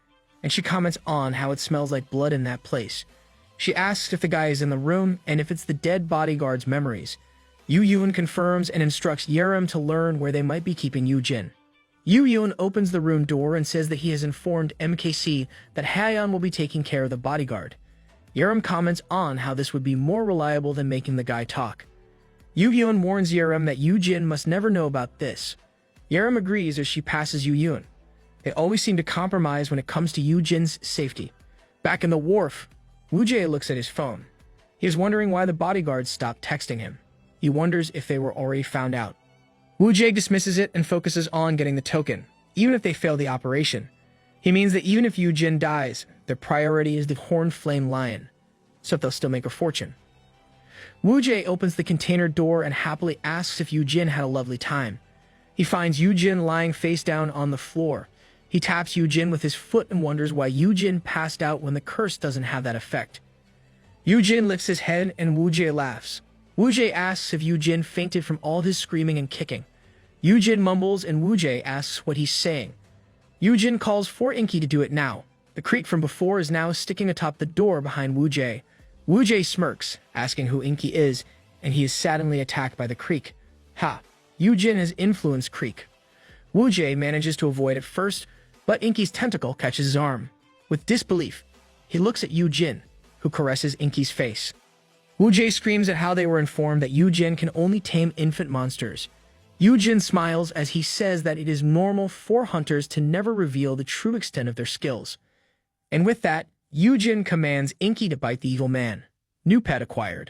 and she comments on how it smells like blood in that place. She asks if the guy is in the room and if it's the dead bodyguard's memories. Yu Yun confirms and instructs Yerim to learn where they might be keeping Yu Jin. Yu Yun opens the room door and says that he has informed MKC that Haiyan will be taking care of the bodyguard. Yerim comments on how this would be more reliable than making the guy talk. Yu Yun warns Yerim that Yu Jin must never know about this. Yerim agrees as she passes Yu Yun. They always seem to compromise when it comes to Yu Jin's safety. Back in the wharf, Wu Jie looks at his phone. He is wondering why the bodyguards stopped texting him. He wonders if they were already found out. Wu Jie dismisses it and focuses on getting the token, even if they fail the operation. He means that even if Yu Jin dies, their priority is the Horned Flame Lion, so they'll still make a fortune. Wu Jie opens the container door and happily asks if Yu Jin had a lovely time. He finds Yu Jin lying face down on the floor. He taps Yu Jin with his foot and wonders why Yu Jin passed out when the curse doesn't have that effect. Yu Jin lifts his head and Wu Jie laughs. Wu Jie asks if Yu Jin fainted from all his screaming and kicking. Yujin mumbles and Wujie asks what he's saying. Yujin calls for Inky to do it now. The creek from before is now sticking atop the door behind Wujie. Wujie smirks, asking who Inky is, and he is suddenly attacked by the creek. Ha! Yujin has influenced creek. Wujie manages to avoid at first, but Inky's tentacle catches his arm. With disbelief, he looks at Yujin, who caresses Inky's face. Wujie screams at how they were informed that Yujin can only tame infant monsters. Yujin smiles as he says that it is normal for hunters to never reveal the true extent of their skills. And with that, Yujin commands Inky to bite the evil man. New pet acquired.